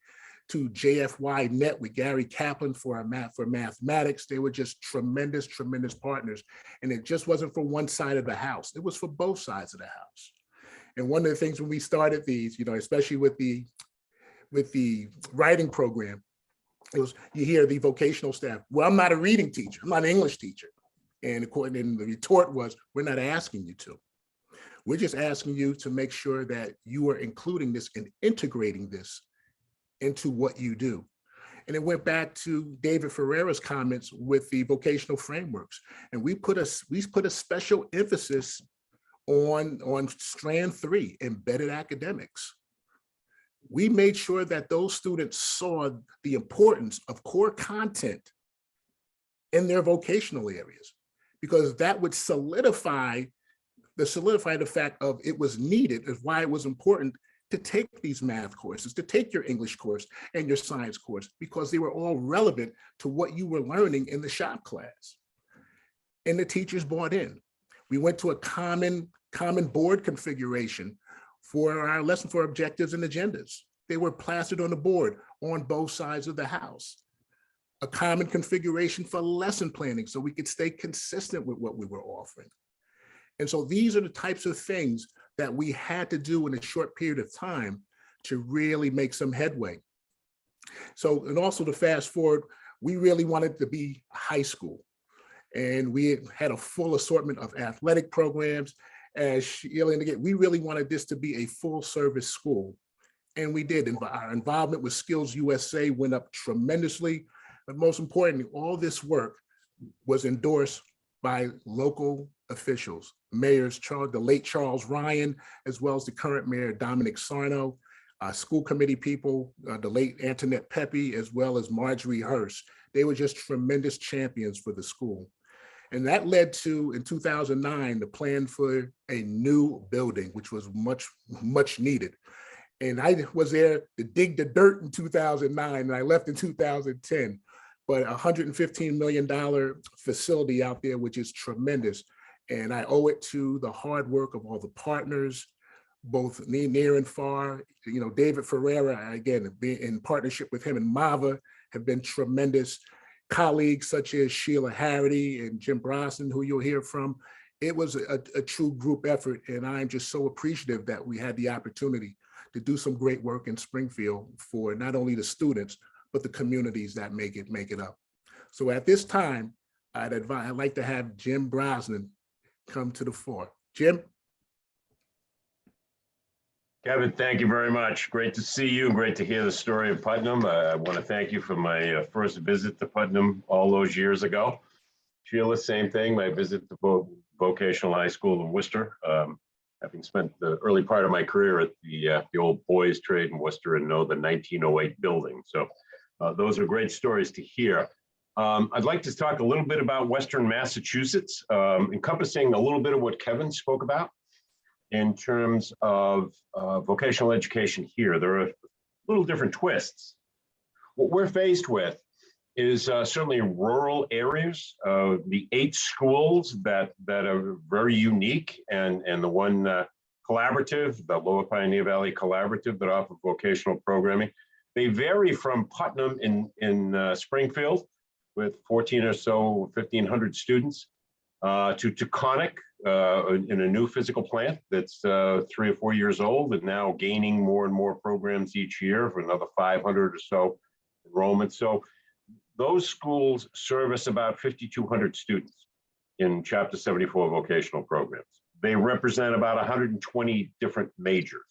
to JFY Net with Gary Kaplan for mathematics. They were just tremendous partners. And it just wasn't for one side of the house. It was for both sides of the house. And one of the things when we started these, especially with the writing program, it was, you hear the vocational staff, well, I'm not a reading teacher, I'm not an English teacher. And the retort was, we're not asking you to. We're just asking you to make sure that you are including this and integrating this into what you do. And it went back to David Ferreira's comments with the vocational frameworks. And we put a special emphasis on strand 3, embedded academics. We made sure that those students saw the importance of core content in their vocational areas, because that would solidify the fact of it was needed, is why it was important to take these math courses, to take your English course and your science course, because they were all relevant to what you were learning in the shop class. And the teachers bought in. We went to a common board configuration for our lesson for objectives and agendas. They were plastered on the board on both sides of the house. A common configuration for lesson planning so we could stay consistent with what we were offering. And so these are the types of things that we had to do in a short period of time to really make some headway. So, and also to fast forward, we really wanted to be high school. And we had a full assortment of athletic programs. As Sheila indicated, we really wanted this to be a full service school. And we did. And our involvement with Skills USA went up tremendously. But most importantly, all this work was endorsed by local officials, mayors, the late Charles Ryan, as well as the current mayor, Dominic Sarno, school committee people, the late Antoinette Pepe, as well as Marjorie Hurst. They were just tremendous champions for the school. And that led to, in 2009, the plan for a new building, which was much, much needed. And I was there to dig the dirt in 2009, and I left in 2010. But a $115 million facility out there, which is tremendous. And I owe it to the hard work of all the partners, both near and far. You know, David Ferreira, again, in partnership with him and Mava, have been tremendous. Colleagues such as Sheila Harry and Jim Brosnan, who you'll hear from. It was a true group effort. And I'm just so appreciative that we had the opportunity to do some great work in Springfield for not only the students, but the communities that make it up. So at this time, I'd like to have Jim Brosnan come to the fore. Jim? Kevin, thank you very much. Great to see you. Great to hear the story of Putnam. I want to thank you for my first visit to Putnam all those years ago. Sheila, same thing. My visit to Vocational High School in Worcester, having spent the early part of my career at the old boys trade in Worcester and know the 1908 building. So those are great stories to hear. I'd like to talk a little bit about Western Massachusetts, encompassing a little bit of what Kevin spoke about in terms of vocational education here. There are little different twists. What we're faced with is certainly rural areas, the 8 schools that are very unique, and the one collaborative, the Lower Pioneer Valley Collaborative that offer vocational programming. They vary from Putnam in Springfield with 14 or so, 1,500 students, to Taconic in a new physical plant that's 3 or 4 years old and now gaining more and more programs each year for another 500 or so enrollment. So those schools service about 5,200 students in Chapter 74 vocational programs. They represent about 120 different majors.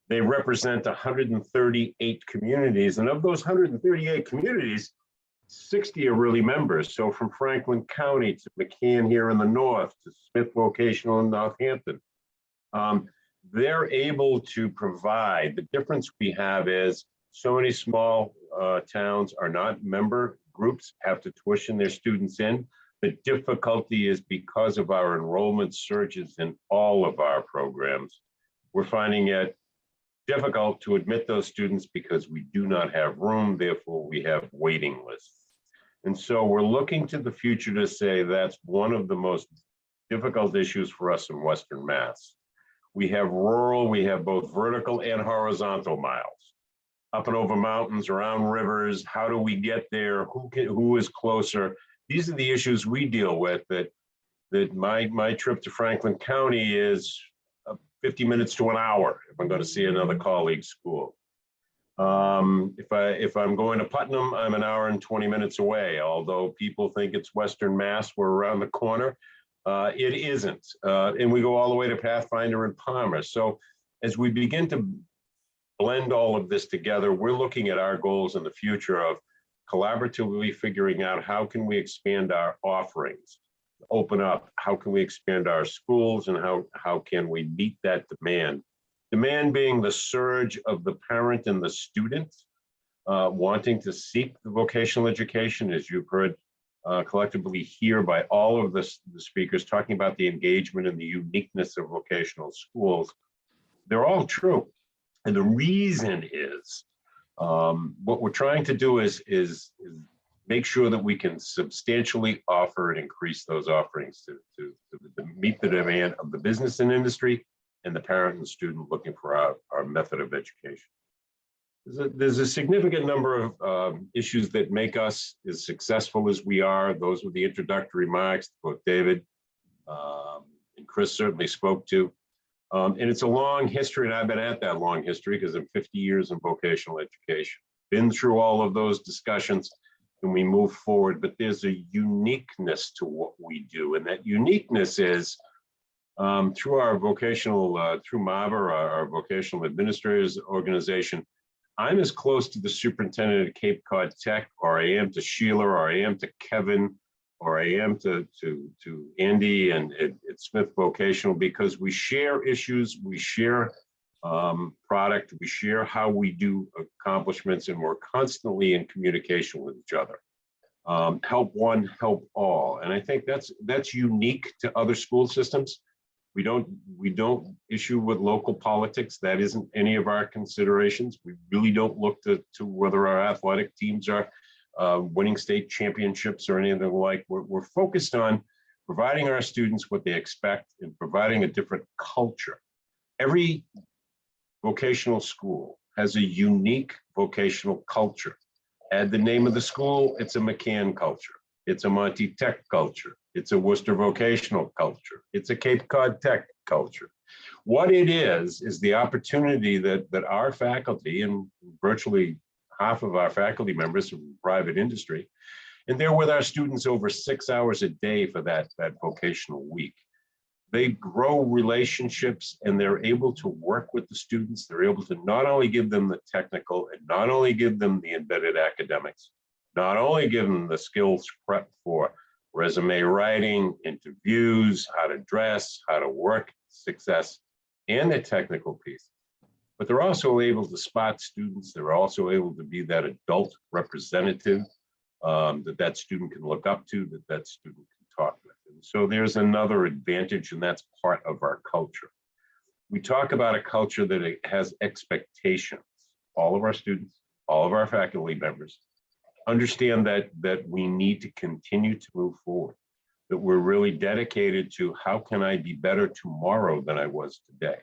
They represent 138 communities, and of those 138 communities, 60 are really members. So from Franklin County to McCann here in the north, to Smith Vocational in Northampton, they're able to provide. The difference we have is so many small towns are not member groups, have to tuition their students in. The difficulty is because of our enrollment surges in all of our programs, we're finding it difficult to admit those students because we do not have room, therefore we have waiting lists. And so we're looking to the future to say that's one of the most difficult issues for us in Western Mass. We have rural, we have both vertical and horizontal miles, up and over mountains, around rivers. How do we get there? Who is closer? These are the issues we deal with. That my trip to Franklin County is 50 minutes to an hour if I'm going to see another colleague's school. If I'm going to Putnam, I'm an hour and 20 minutes away. Although people think it's Western Mass, we're around the corner. It isn't, and we go all the way to Pathfinder and Palmer. So as we begin to blend all of this together, we're looking at our goals in the future of collaboratively figuring out how can we expand our offerings open up? How can we expand our schools, and how can we meet that demand? Demand being the surge of the parent and the student wanting to seek the vocational education, as you've heard collectively here by all of the speakers talking about the engagement and the uniqueness of vocational schools. They're all true. And the reason is what we're trying to do is make sure that we can substantially offer and increase those offerings to meet the demand of the business and industry and the parent and student looking for our method of education. There's a significant number of issues that make us as successful as we are. Those were the introductory remarks that both David and Chris certainly spoke to. And it's a long history, and I've been at that long history because I'm 50 years in vocational education. Been through all of those discussions, and we move forward, but there's a uniqueness to what we do. And that uniqueness is through our vocational, through MAVA, our vocational administrators organization, I'm as close to the superintendent at Cape Cod Tech, or I am to Sheila, or I am to Kevin, or I am to Andy and at Smith Vocational, because we share issues, we share product, we share how we do accomplishments, and we're constantly in communication with each other. Help one, help all. And I think that's unique to other school systems. We don't issue with local politics. That isn't any of our considerations. We really don't look to whether our athletic teams are winning state championships or anything like. We're focused on providing our students what they expect and providing a different culture. Every vocational school has a unique vocational culture. Add the name of the school, it's a McCann culture. It's a Monty Tech culture. It's a Worcester vocational culture. It's a Cape Cod Tech culture. What it is the opportunity that our faculty, and virtually half of our faculty members from private industry, and they're with our students over 6 hours a day for that vocational week. They grow relationships, and they're able to work with the students. They're able to not only give them the technical and not only give them the embedded academics, not only give them the skills prep for resume writing, interviews, how to dress, how to work, success, and the technical piece. But they're also able to spot students. They're also able to be that adult representative that student can look up to, that student can talk with. And so there's another advantage, and that's part of our culture. We talk about a culture that it has expectations. All of our students, all of our faculty members, understand that we need to continue to move forward, that we're really dedicated to how can I be better tomorrow than I was today?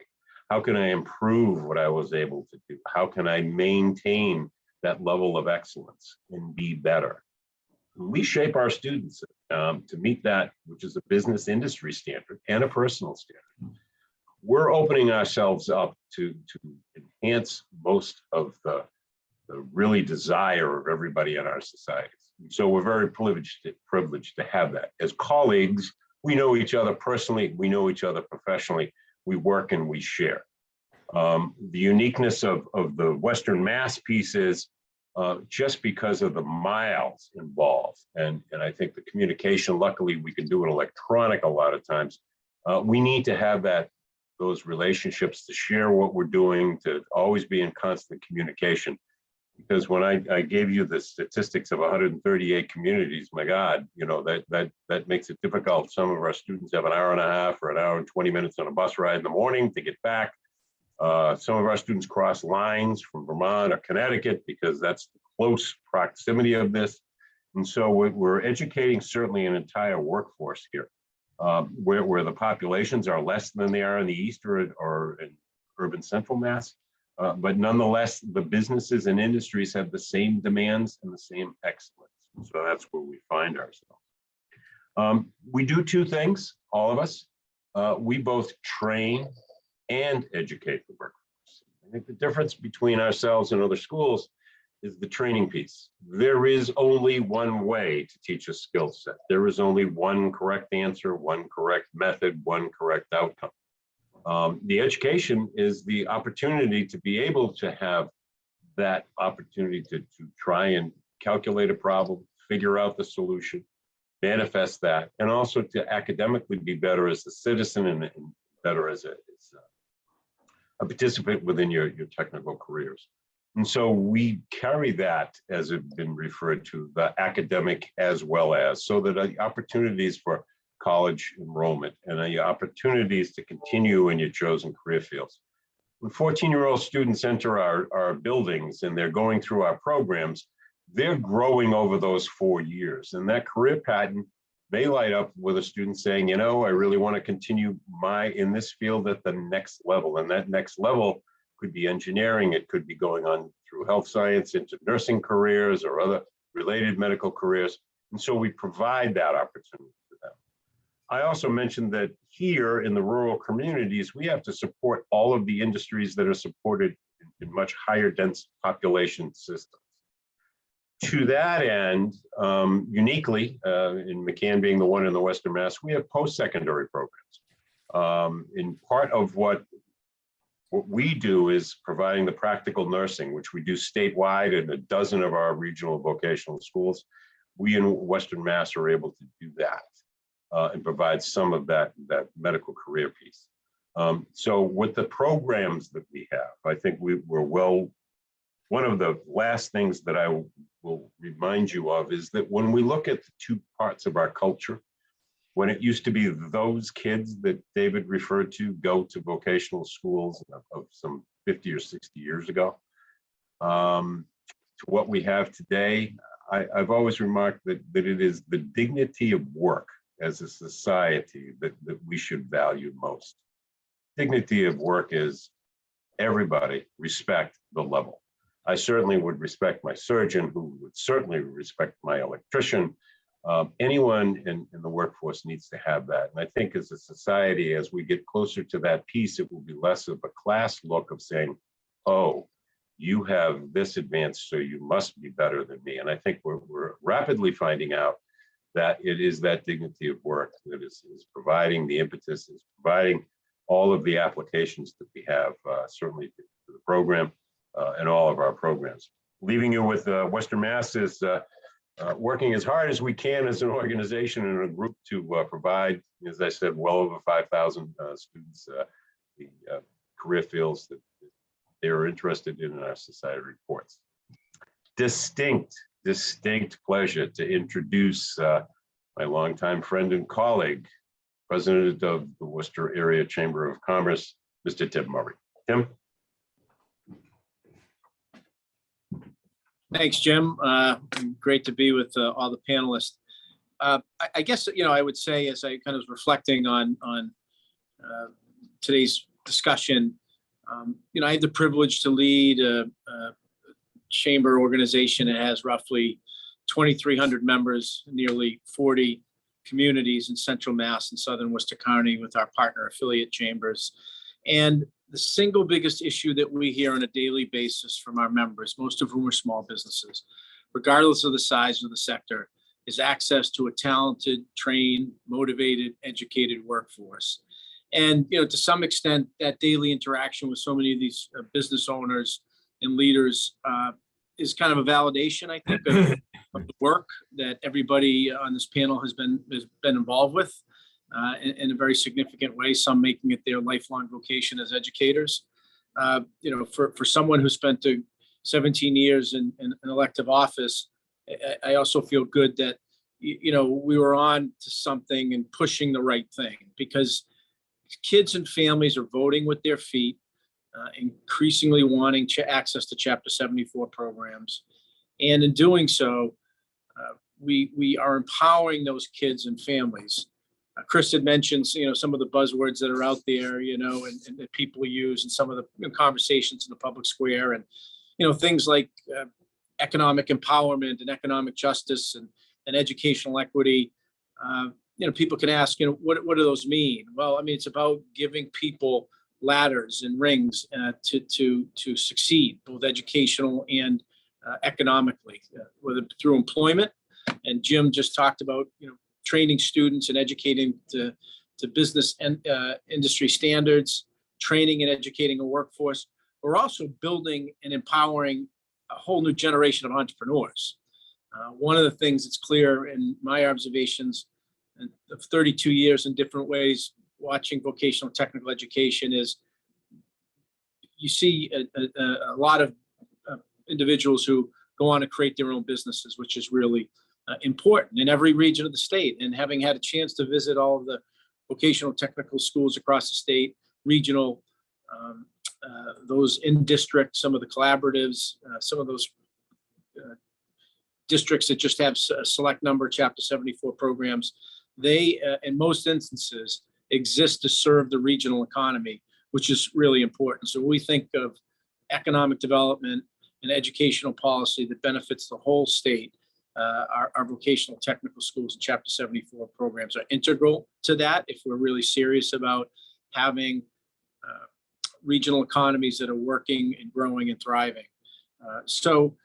How can I improve what I was able to do? How can I maintain that level of excellence and be better? We shape our students to meet that, which is a business industry standard and a personal standard. We're opening ourselves up to enhance most of the really desire of everybody in our societies. So we're very privileged to have that. As colleagues, we know each other personally, we know each other professionally, we work and we share. The uniqueness of the Western Mass piece is just because of the miles involved. And I think the communication, luckily we can do it electronic a lot of times. We need to have those relationships to share what we're doing, to always be in constant communication. Because when I gave you the statistics of 138 communities, my God, you know, that makes it difficult. Some of our students have an hour and a half or an hour and 20 minutes on a bus ride in the morning to get back. Some of our students cross lines from Vermont or Connecticut because that's the close proximity of this. And so we're educating certainly an entire workforce here, where the populations are less than they are in the East or in urban central Mass. But nonetheless, the businesses and industries have the same demands and the same excellence. So that's where we find ourselves. We do two things, all of us. We both train and educate the workforce. I think the difference between ourselves and other schools is the training piece. There is only one way to teach a skill set. There is only one correct answer, one correct method, one correct outcome. The education is the opportunity to be able to have that opportunity to try and calculate a problem, figure out the solution, manifest that, and also to academically be better as a citizen and better as a participant within your technical careers. And so we carry that, as it's been referred to, the academic as well as, so that the opportunities for college enrollment and the opportunities to continue in your chosen career fields. When 14-year-old students enter our buildings and they're going through our programs, they're growing over those 4 years. And that career pattern, they light up with a student saying, you know, I really want to continue in this field at the next level. And that next level could be engineering. It could be going on through health science into nursing careers or other related medical careers. And so we provide that opportunity for them. I also mentioned that here in the rural communities, we have to support all of the industries that are supported in much higher dense population systems. To that end, uniquely, in McCann being the one in the Western Mass, we have post-secondary programs. In part of what we do is providing the practical nursing, which we do statewide in a dozen of our regional vocational schools. We in Western Mass are able to do that and provide some of that medical career piece. So with the programs that we have, I think we're well. One of the last things that I will remind you of is that when we look at the two parts of our culture, when it used to be those kids that David referred to go to vocational schools of some 50 or 60 years ago, to what we have today, I've always remarked that it is the dignity of work as a society that we should value most. Dignity of work is everybody respect the level. I certainly would respect my surgeon, who would certainly respect my electrician. Anyone in the workforce needs to have that. And I think as a society, as we get closer to that piece, it will be less of a class look of saying, oh, you have this advanced, so you must be better than me. And I think we're rapidly finding out that it is that dignity of work that is providing the impetus, is providing all of the applications that we have, certainly to the program and all of our programs. Leaving you with Western Mass is working as hard as we can as an organization and a group to provide, as I said, well over 5,000 students the career fields that they are interested in our society reports. Distinct pleasure to introduce my longtime friend and colleague, President of the Worcester Area Chamber of Commerce, Mr. Tim Murray. Tim? Thanks, Jim. Great to be with all the panelists. I guess, I would say, as I kind of was reflecting on today's discussion, I had the privilege to lead a chamber organization that has roughly 2,300 members, nearly 40 communities in Central Mass and Southern Worcester County with our partner affiliate chambers. And the single biggest issue that we hear on a daily basis from our members, most of whom are small businesses, regardless of the size of the sector, is access to a talented, trained, motivated, educated workforce. And, to some extent, that daily interaction with so many of these business owners and leaders is kind of a validation, I think, of the work that everybody on this panel has been involved with. In a very significant way, some making it their lifelong vocation as educators. For someone who spent 17 years in an elective office, I also feel good that, we were on to something and pushing the right thing, because kids and families are voting with their feet, increasingly wanting access to Chapter 74 programs. And in doing so, we are empowering those kids and families. Chris had mentioned, some of the buzzwords that are out there, and that people use, and some of the conversations in the public square, and, things like economic empowerment and economic justice and educational equity. People can ask, what do those mean? Well, it's about giving people ladders and rings to succeed, both educational and economically, whether through employment. And Jim just talked about, training students and educating to business and industry standards, training and educating a workforce. We're also building and empowering a whole new generation of entrepreneurs. One of the things that's clear in my observations of 32 years in different ways, watching vocational technical education, is you see a lot of individuals who go on to create their own businesses, which is really important in every region of the state. And having had a chance to visit all of the vocational technical schools across the state, regional, those in district, some of the collaboratives, some of those districts that just have a select number Chapter 74 programs, they, in most instances, exist to serve the regional economy, which is really important. So we think of economic development and educational policy that benefits the whole state. Our vocational technical schools and Chapter 74 programs are integral to that if we're really serious about having regional economies that are working and growing and thriving. So,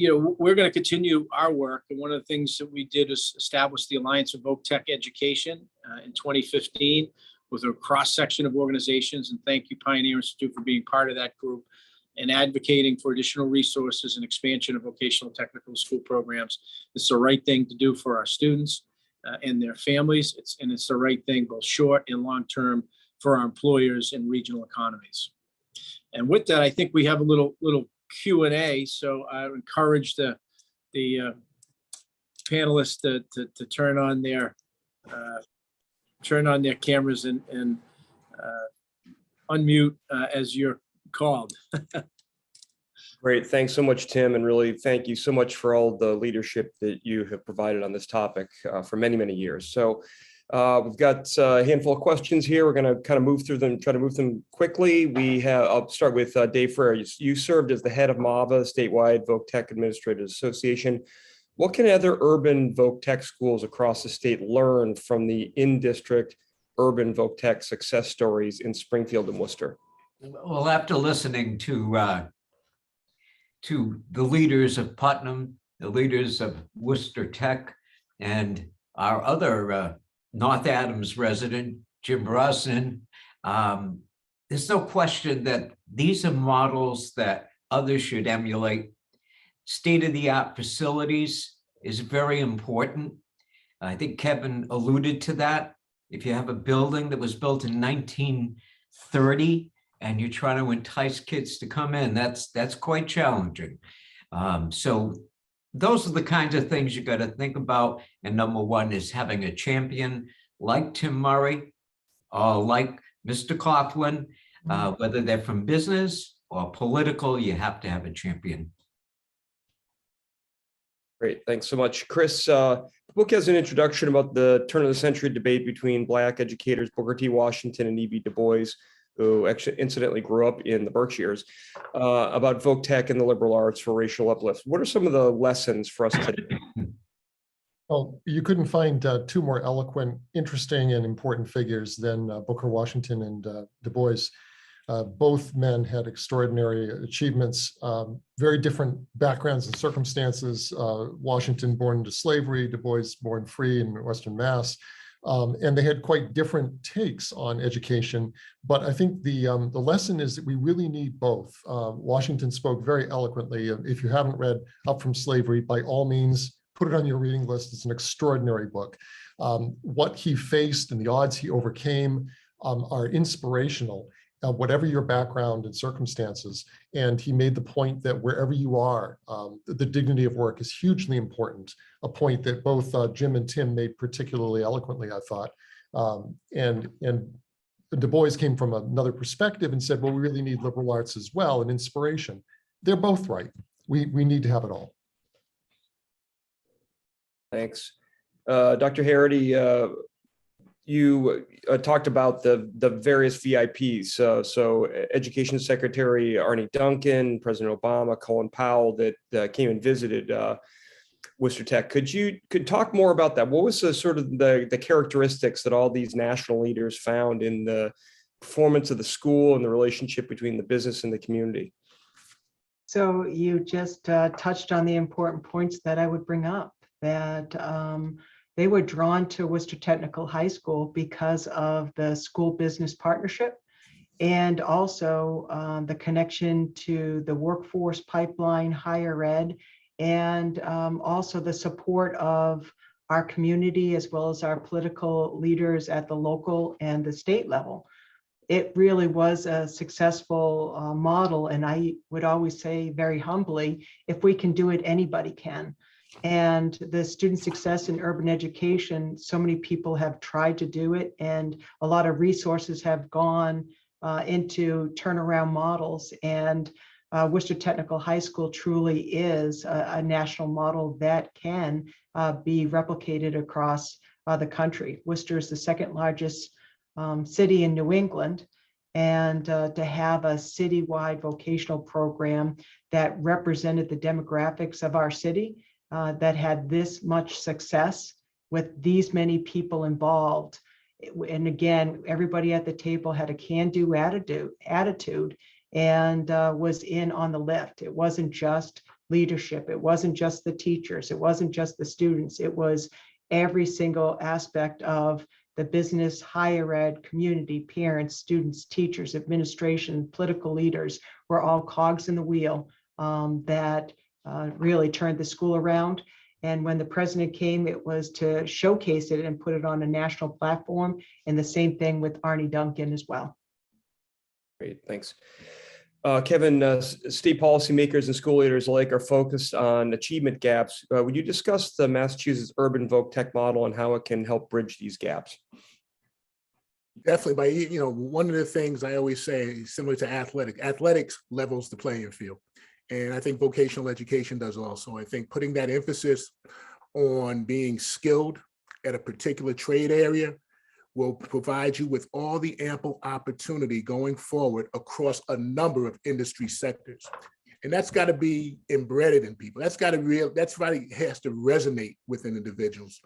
we're going to continue our work. And one of the things that we did is establish the Alliance of Voc Tech Education in 2015 with a cross-section of organizations. And thank you, Pioneer Institute, for being part of that group and advocating for additional resources and expansion of vocational technical school programs. It's the right thing to do for our students and their families. It's the right thing both short and long term for our employers and regional economies. And with that, I think we have a little Q&A. So I encourage the panelists to turn on their cameras and unmute as you're called. Great. Thanks so much, Tim. And really, thank you so much for all the leadership that you have provided on this topic for many, many years. So we've got a handful of questions here. We're going to kind of move through them, try to move them quickly. I'll start with Dave Frere. You served as the head of MAVA, statewide Voc Tech Administrators Association. What can other urban Voc Tech schools across the state learn from the in-district urban Voc Tech success stories in Springfield and Worcester? Well, after listening to the leaders of Putnam, the leaders of Worcester Tech, and our other North Adams resident, Jim Brosnan, there's no question that these are models that others should emulate. State-of-the-art facilities is very important. I think Kevin alluded to that. If you have a building that was built in 1930 and you're trying to entice kids to come in, that's quite challenging. So those are the kinds of things you got to think about. And number one is having a champion like Tim Murray or like Mr. Coughlin, whether they're from business or political, you have to have a champion. Great, thanks so much. Chris, the book has an introduction about the turn of the century debate between Black educators, Booker T. Washington and E.B. Du Bois, who actually incidentally grew up in the Berkshires, about Voc Tech and the liberal arts for racial uplift. What are some of the lessons for us today? Well, you couldn't find two more eloquent, interesting, and important figures than Booker Washington and Du Bois. Both men had extraordinary achievements, very different backgrounds and circumstances. Washington born into slavery, Du Bois born free in Western Mass. And they had quite different takes on education. But I think the lesson is that we really need both. Washington spoke very eloquently. If you haven't read Up From Slavery, by all means, put it on your reading list. It's an extraordinary book. What he faced and the odds he overcame are inspirational. Whatever your background and circumstances. And he made the point that wherever you are, the dignity of work is hugely important, a point that both Jim and Tim made particularly eloquently, I thought. And Du Bois came from another perspective and said, well, we really need liberal arts as well and inspiration. They're both right. We need to have it all. Thanks. Dr. Harity, you talked about the various VIPs. So Education Secretary Arne Duncan, President Obama, Colin Powell that came and visited Worcester Tech. Could talk more about that? What was the sort of the characteristics that all these national leaders found in the performance of the school and the relationship between the business and the community? So you just touched on the important points that I would bring up, that they were drawn to Worcester Technical High School because of the school business partnership and also the connection to the workforce pipeline, higher ed, and also the support of our community as well as our political leaders at the local and the state level. It really was a successful model. And I would always say very humbly, if we can do it, anybody can. And the student success in urban education, so many people have tried to do it, and a lot of resources have gone into turnaround models. And Worcester Technical High School truly is a national model that can be replicated across the country. Worcester is the second largest city in New England, and to have a citywide vocational program that represented the demographics of our city, that had this much success with these many people involved. And again, everybody at the table had a can-do attitude and was in on the lift. It wasn't just leadership. It wasn't just the teachers. It wasn't just the students. It was every single aspect of the business, higher ed, community, parents, students, teachers, administration, political leaders were all cogs in the wheel that really turned the school around. And when the president came, it was to showcase it and put it on a national platform. And the same thing with Arnie Duncan as well. Great, thanks. Kevin, state policymakers and school leaders alike are focused on achievement gaps. Would you discuss the Massachusetts urban Voc Tech model and how it can help bridge these gaps? Definitely. One of the things I always say, similar to athletics levels the playing field. And I think vocational education does also. I think putting that emphasis on being skilled at a particular trade area will provide you with all the ample opportunity going forward across a number of industry sectors. And that's got to be embedded in people. That's why it has to resonate within individuals.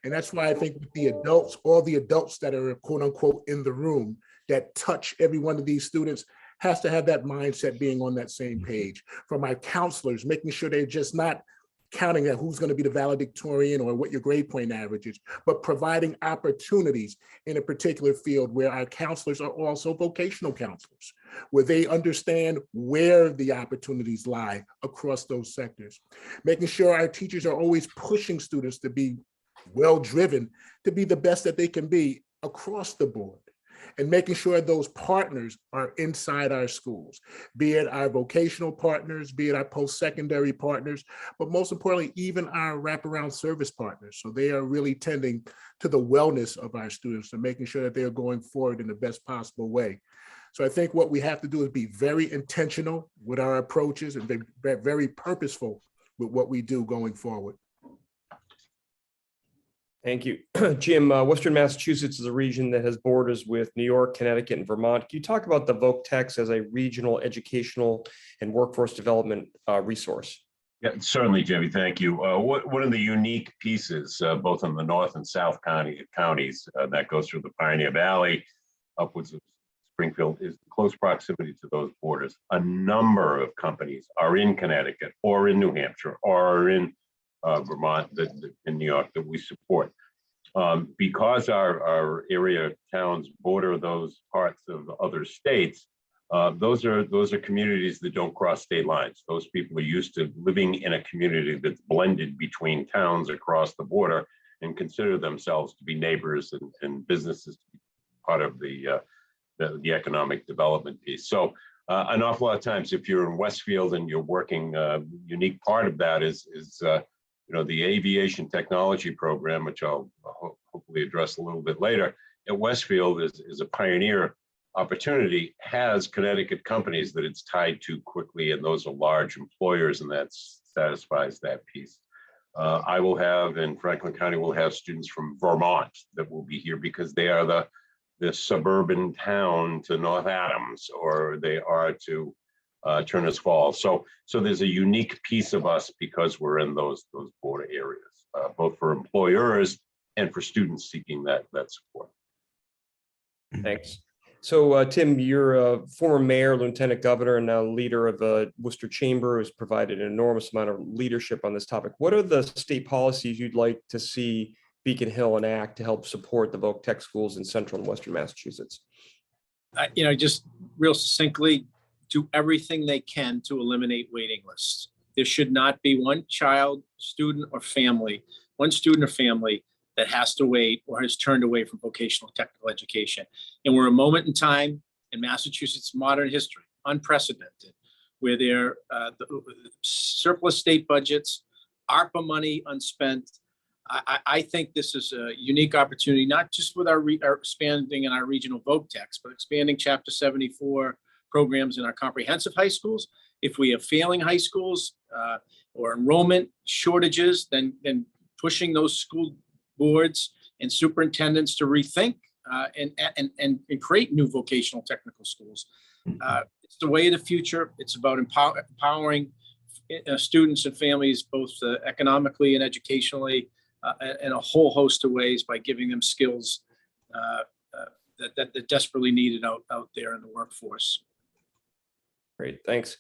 And that's why I think with the adults, all the adults that are quote unquote in the room that touch every one of these students has to have that mindset being on that same page. From our counselors, making sure they're just not counting at who's going to be the valedictorian or what your grade point average is, but providing opportunities in a particular field where our counselors are also vocational counselors, where they understand where the opportunities lie across those sectors. Making sure our teachers are always pushing students to be well-driven, to be the best that they can be across the board. And making sure those partners are inside our schools, be it our vocational partners, be it our post-secondary partners, but most importantly, even our wraparound service partners. So they are really tending to the wellness of our students and making sure that they are going forward in the best possible way. So I think what we have to do is be very intentional with our approaches and be very purposeful with what we do going forward. Thank you. Jim, Western Massachusetts is a region that has borders with New York, Connecticut, and Vermont. Can you talk about the Voc Techs as a regional educational and workforce development resource? Yeah, certainly, Jimmy. Thank you. One of the unique pieces, both in the North and South counties that goes through the Pioneer Valley, upwards of Springfield, is close proximity to those borders. A number of companies are in Connecticut or in New Hampshire or in Vermont, in New York, that we support. Because our area towns border those parts of other states, those are communities that don't cross state lines. Those people are used to living in a community that's blended between towns across the border and consider themselves to be neighbors and businesses to be part of the economic development piece. So an awful lot of times, if you're in Westfield and you're working, unique part of that is the aviation technology program, which I'll hopefully address a little bit later, at Westfield is a pioneer opportunity, has Connecticut companies that it's tied to quickly, and those are large employers, and that satisfies that piece. I will have, in Franklin County, we'll have students from Vermont that will be here because they are the suburban town to North Adams, or they are to Turner's Falls. So there's a unique piece of us because we're in those border areas, both for employers and for students seeking that support. Thanks. So Tim, you're a former mayor, lieutenant governor, and now leader of the Worcester Chamber, who's provided an enormous amount of leadership on this topic. What are the state policies you'd like to see Beacon Hill enact to help support the Voc Tech schools in central and western Massachusetts? Just real succinctly, do everything they can to eliminate waiting lists. there should not be one child, student, or family, one student or family that has to wait or has turned away from vocational technical education. And we're a moment in time in Massachusetts modern history, unprecedented, where there the surplus state budgets, ARPA money unspent. I think this is a unique opportunity, not just with our expanding in our regional voc techs, but expanding Chapter 74 programs in our comprehensive high schools. If we have failing high schools or enrollment shortages, then pushing those school boards and superintendents to rethink and create new vocational technical schools. It's the way of the future. It's about empowering students and families, both economically and educationally, in a whole host of ways by giving them skills that are desperately needed out there in the workforce. Great, thanks.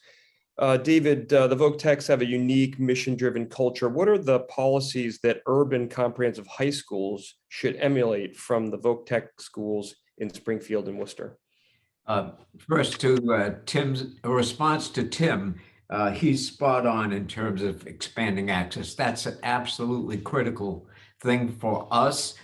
David, the Voc Techs have a unique mission-driven culture. What are the policies that urban comprehensive high schools should emulate from the Voc Tech schools in Springfield and Worcester? First, to Tim's response to Tim, he's spot on in terms of expanding access. That's an absolutely critical thing for us,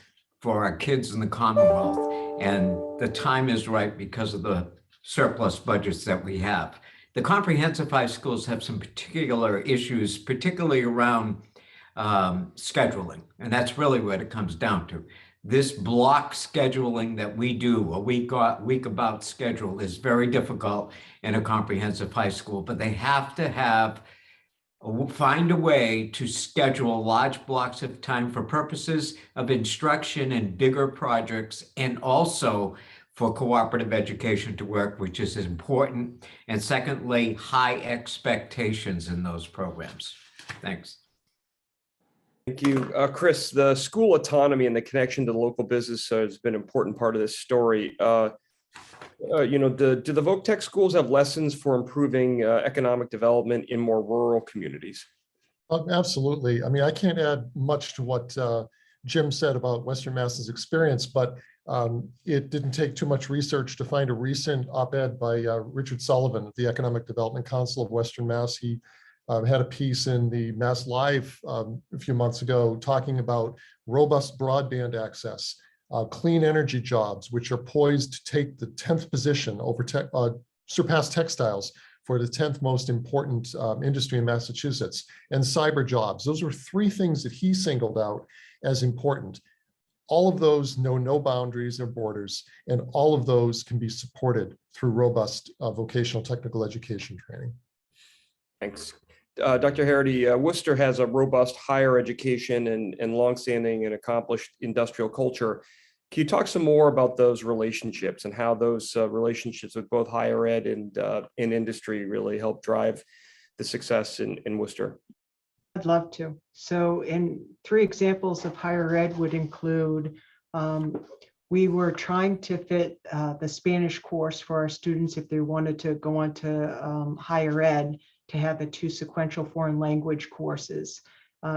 for our kids in the Commonwealth. And the time is right because of the surplus budgets that we have. The comprehensive high schools have some particular issues, particularly around scheduling. And that's really what it comes down to. This block scheduling that we do, a week about schedule, is very difficult in a comprehensive high school, but they have to find a way to schedule large blocks of time for purposes of instruction and bigger projects, and also for cooperative education to work, which is important. And secondly, high expectations in those programs. Thanks. Thank you. Chris, the school autonomy and the connection to the local business has been an important part of this story. Do the Voc Tech schools have lessons for improving economic development in more rural communities? Absolutely. I mean, I can't add much to what Jim said about Western Mass's experience, but it didn't take too much research to find a recent op-ed by Richard Sullivan of the Economic Development Council of Western Mass. He had a piece in the Mass Live a few months ago talking about robust broadband access, clean energy jobs, which are poised to take the 10th position over surpass textiles for the 10th most important industry in Massachusetts, and cyber jobs. Those were three things that he singled out as important. All of those know no boundaries or borders, and all of those can be supported through robust vocational technical education training. Thanks. Dr. Harry, Worcester has a robust higher education and longstanding and accomplished industrial culture. Can you talk some more about those relationships and how those relationships with both higher ed and in industry really help drive the success in Worcester? I'd love to. So in 3 examples of higher ed would include, we were trying to fit the Spanish course for our students if they wanted to go on to higher ed, to have the 2 sequential foreign language courses.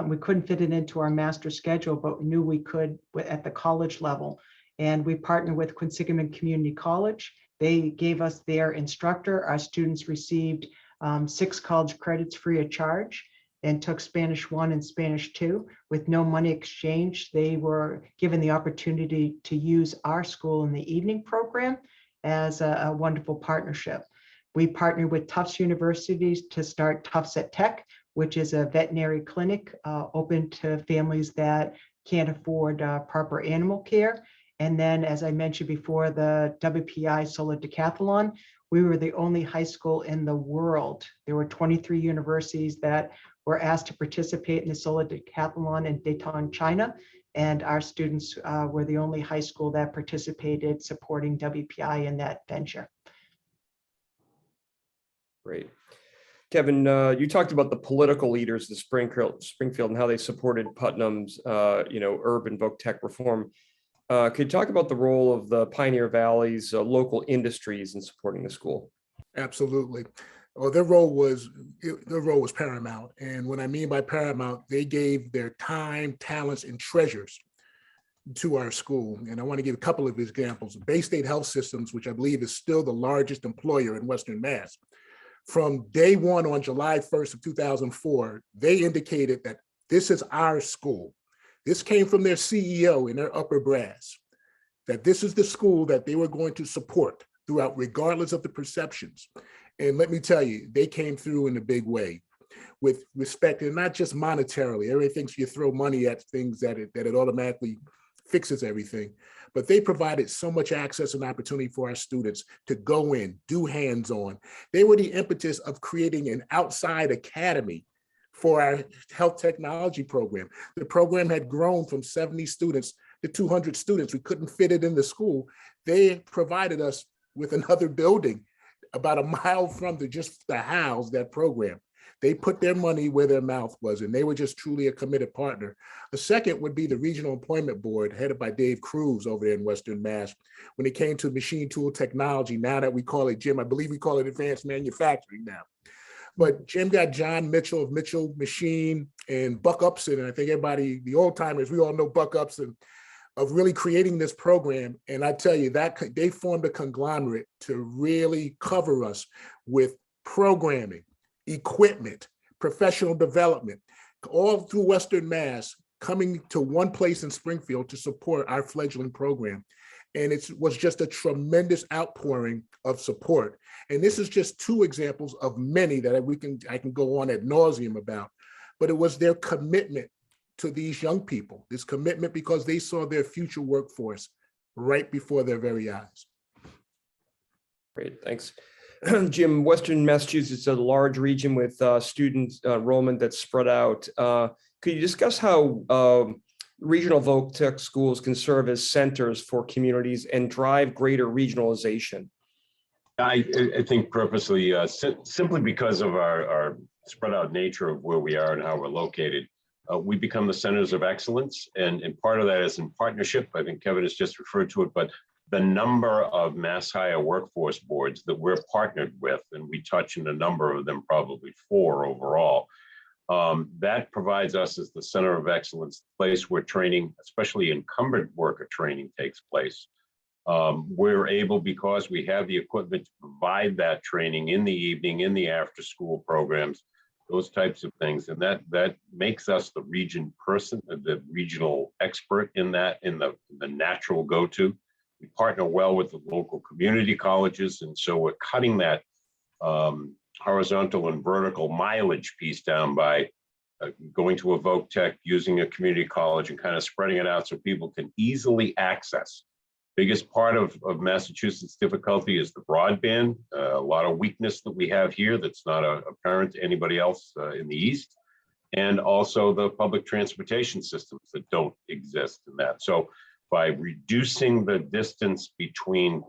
We couldn't fit it into our master schedule, but we knew we could at the college level. And we partnered with Quinsigamond Community College. They gave us their instructor. Our students received 6 college credits free of charge and took Spanish 1 and Spanish 2 with no money exchange. They were given the opportunity to use our school in the evening program as a wonderful partnership. We partnered with Tufts University to start Tufts at Tech, which is a veterinary clinic open to families that can't afford proper animal care. And then, as I mentioned before, the WPI Solar Decathlon, we were the only high school in the world. There were 23 universities that were asked to participate in the Solar Decathlon in Dayton, China. And our students were the only high school that participated supporting WPI in that venture. Great. Kevin, you talked about the political leaders in Springfield and how they supported Putnam's, urban Voc Tech reform. Could you talk about the role of the Pioneer Valley's local industries in supporting the school? Absolutely. Well, their role was paramount. And what I mean by paramount, they gave their time, talents, and treasures to our school. And I want to give a couple of examples. Bay State Health Systems, which I believe is still the largest employer in Western Mass, From day one on July 1st of 2004, they indicated that this is our school. This came from their CEO and their upper brass, that this is the school that they were going to support throughout, regardless of the perceptions. And let me tell you, they came through in a big way with respect, and not just monetarily. Everybody thinks you throw money at things that it automatically fixes everything. But they provided so much access and opportunity for our students to go in, do hands-on. They were the impetus of creating an outside academy for our health technology program. The program had grown from 70 students to 200 students. We couldn't fit it in the school. They provided us with another building about a mile from just to house that program. They put their money where their mouth was, and they were just truly a committed partner. The second would be the Regional Employment Board, headed by Dave Cruz over there in Western Mass. When it came to machine tool technology, now that we call it, Jim, I believe we call it advanced manufacturing now. But Jim got John Mitchell of Mitchell Machine and Buck Upson, and I think everybody, the old timers, we all know Buck Upson, of really creating this program. And I tell you that they formed a conglomerate to really cover us with programming, equipment, professional development, all through Western Mass, coming to one place in Springfield to support our fledgling program. And it was just a tremendous outpouring of support. And this is just two examples of many that I can go on ad nauseum about, but it was their commitment to these young people, this commitment because they saw their future workforce right before their very eyes. Great, thanks. Jim, Western Massachusetts is a large region with student enrollment that's spread out. Could you discuss how regional Volk Tech schools can serve as centers for communities and drive greater regionalization? I think purposely, simply because of our spread out nature of where we are and how we're located, we become the centers of excellence. And part of that is in partnership. I think Kevin has just referred to it, but the number of mass hire workforce boards that we're partnered with, and we touch in a number of them, probably 4 overall, that provides us as the center of excellence, place where training, especially incumbent worker training, takes place. We're able, because we have the equipment to provide that training in the evening, in the after school programs, those types of things. And that makes us the region person, the regional expert in that, in the natural go-to. We partner well with the local community colleges. And so we're cutting that horizontal and vertical mileage piece down by going to a Voc Tech, using a community college, and kind of spreading it out so people can easily access. Biggest part of Massachusetts' difficulty is the broadband, a lot of weakness that we have here that's not apparent to anybody else in the East, and also the public transportation systems that don't exist in that. So by reducing the distance between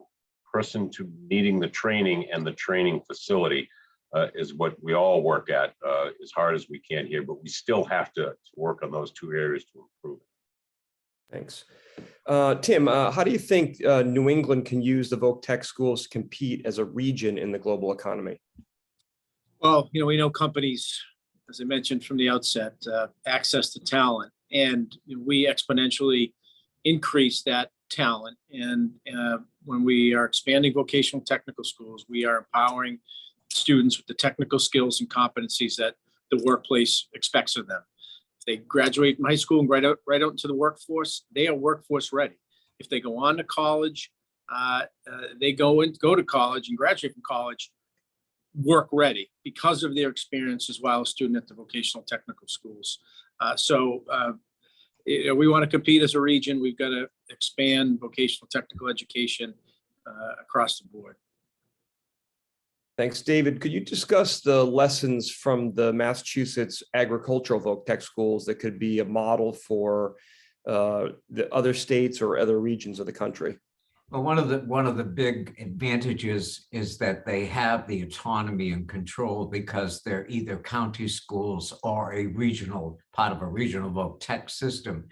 person to needing the training and the training facility is what we all work at as hard as we can here, but we still have to work on those 2 areas to improve it. Thanks. Tim, how do you think New England can use the Voc Tech schools to compete as a region in the global economy? Well, we know companies, as I mentioned from the outset, access to talent, and we exponentially increase that talent. And when we are expanding vocational technical schools, we are empowering students with the technical skills and competencies that the workplace expects of them. If they graduate from high school and right out into the workforce, they are workforce ready. If they go on to college, they go to college and graduate from college work ready because of their experience as well as student at the vocational technical schools. We want to compete as a region. We've got to expand vocational technical education across the board. Thanks, David. Could you discuss the lessons from the Massachusetts agricultural Voc Tech schools that could be a model for the other states or other regions of the country? Well, one of the big advantages is that they have the autonomy and control because they're either county schools or a regional part of a regional Voc Tech system,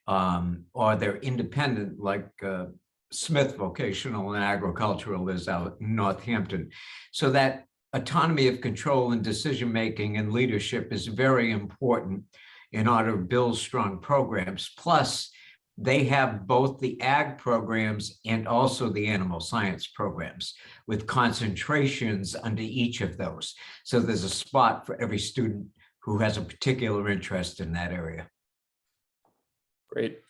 or they're independent, like Smith Vocational and Agricultural is out in Northampton. So that autonomy of control and decision-making and leadership is very important in order to build strong programs. Plus, they have both the ag programs and also the animal science programs with concentrations under each of those. So there's a spot for every student who has a particular interest in that area. Great.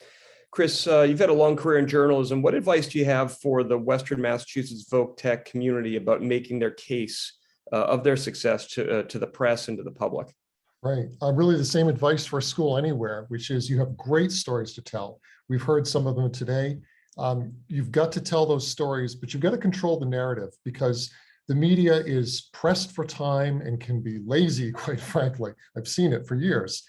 Chris, you've had a long career in journalism. What advice do you have for the Western Massachusetts Volk Tech community about making their case of their success to the press and to the public? Right. Really the same advice for a school anywhere, which is you have great stories to tell. We've heard some of them today. You've got to tell those stories, but you've got to control the narrative because the media is pressed for time and can be lazy, quite frankly. I've seen it for years.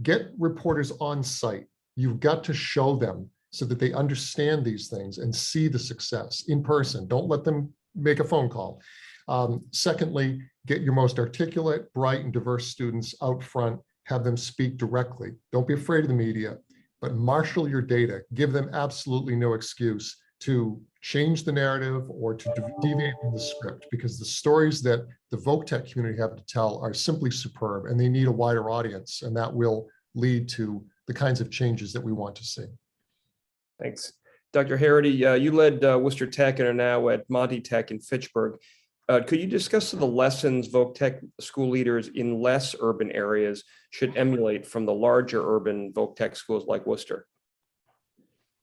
Get reporters on site. You've got to show them so that they understand these things and see the success in person. Don't let them make a phone call. Secondly, get your most articulate, bright, and diverse students out front. Have them speak directly. Don't be afraid of the media, but marshal your data. Give them absolutely no excuse to change the narrative or to deviate from the script, because the stories that the Volk Tech community have to tell are simply superb, and they need a wider audience, and that will lead to the kinds of changes that we want to see. Thanks. Dr. Harry, you led Worcester Tech and are now at Monty Tech in Fitchburg. Could you discuss the lessons Volk Tech school leaders in less urban areas should emulate from the larger urban Volk Tech schools like Worcester?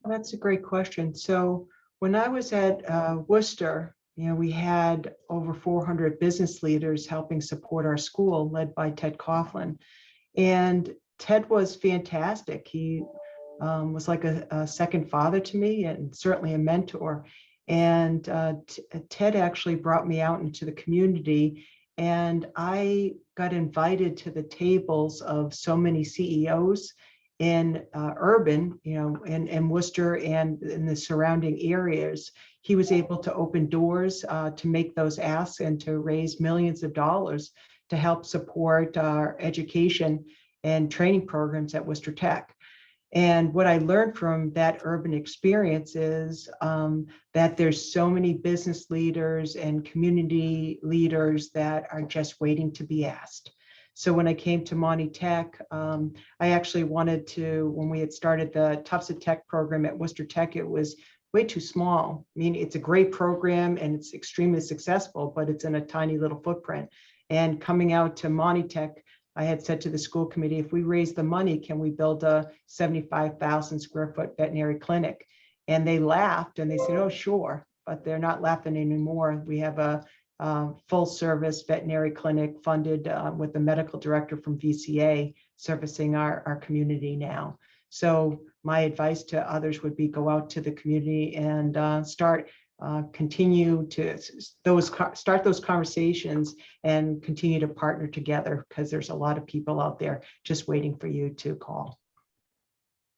That's a great question. So when I was at Worcester, we had over 400 business leaders helping support our school, led by Ted Coughlin. And Ted was fantastic. He was like a second father to me and certainly a mentor. And Ted actually brought me out into the community, and I got invited to the tables of so many CEOs in urban, in Worcester and in the surrounding areas. He was able to open doors to make those asks and to raise millions of dollars to help support our education and training programs at Worcester Tech. And what I learned from that urban experience is that there's so many business leaders and community leaders that are just waiting to be asked. So when I came to Monty Tech, I actually wanted to, when we had started the Tufts of Tech program at Worcester Tech, it was way too small. I mean, it's a great program and it's extremely successful, but it's in a tiny little footprint. And coming out to Monty Tech, I had said to the school committee, if we raise the money, can we build a 75,000 square foot veterinary clinic? And they laughed and they said, oh, sure, but they're not laughing anymore. We have a full service veterinary clinic funded with the medical director from VCA servicing our community now. So my advice to others would be go out to the community and continue to start those conversations and continue to partner together, because there's a lot of people out there just waiting for you to call.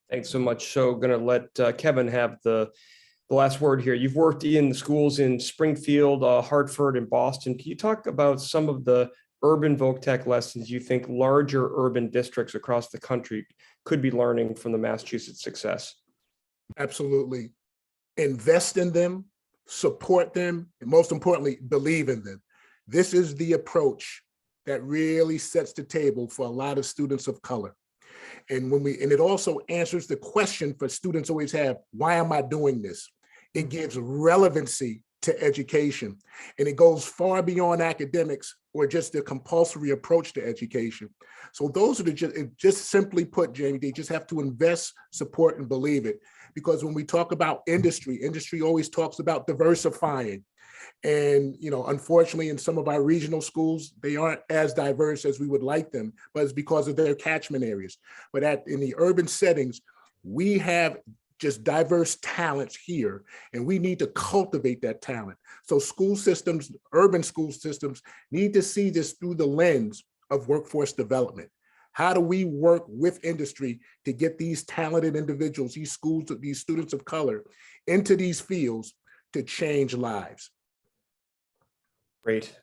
Thanks so much. So going to let Kevin have the last word here. You've worked in the schools in Springfield, Hartford, and Boston. Can you talk about some of the urban Volk Tech lessons you think larger urban districts across the country could be learning from the Massachusetts success? Absolutely. Invest in them, support them, and most importantly, believe in them. This is the approach that really sets the table for a lot of students of color. And it also answers the question for students always have, why am I doing this? It gives relevancy to education, and it goes far beyond academics or just the compulsory approach to education. So those are just simply put, Jamie, they just have to invest, support, and believe it. Because when we talk about industry always talks about diversifying. And, unfortunately, in some of our regional schools, they aren't as diverse as we would like them, but it's because of their catchment areas. But in the urban settings, we have just diverse talents here, and we need to cultivate that talent. So school systems, urban school systems, need to see this through the lens of workforce development. How do we work with industry to get these talented individuals, these schools, these students of color into these fields to change lives? Great.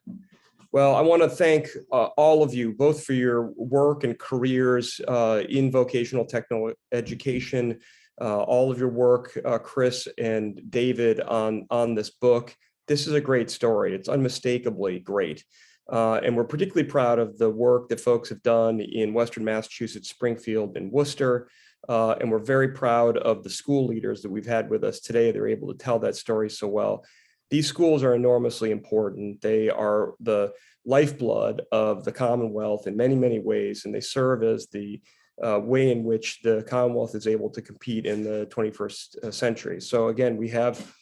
Well, I want to thank all of you, both for your work and careers in vocational technical education, all of your work, Chris and David, on this book. This is a great story. It's unmistakably great. And we're particularly proud of the work that folks have done in Western Massachusetts, Springfield, and Worcester. And we're very proud of the school leaders that we've had with us today. They're able to tell that story so well. These schools are enormously important. They are the lifeblood of the Commonwealth in many, many ways, and they serve as the way in which the Commonwealth is able to compete in the 21st century. So again, we have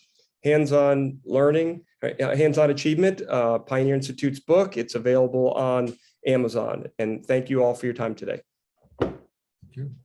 hands-on learning, hands-on achievement, Pioneer Institute's book. It's available on Amazon. And thank you all for your time today. Thank you.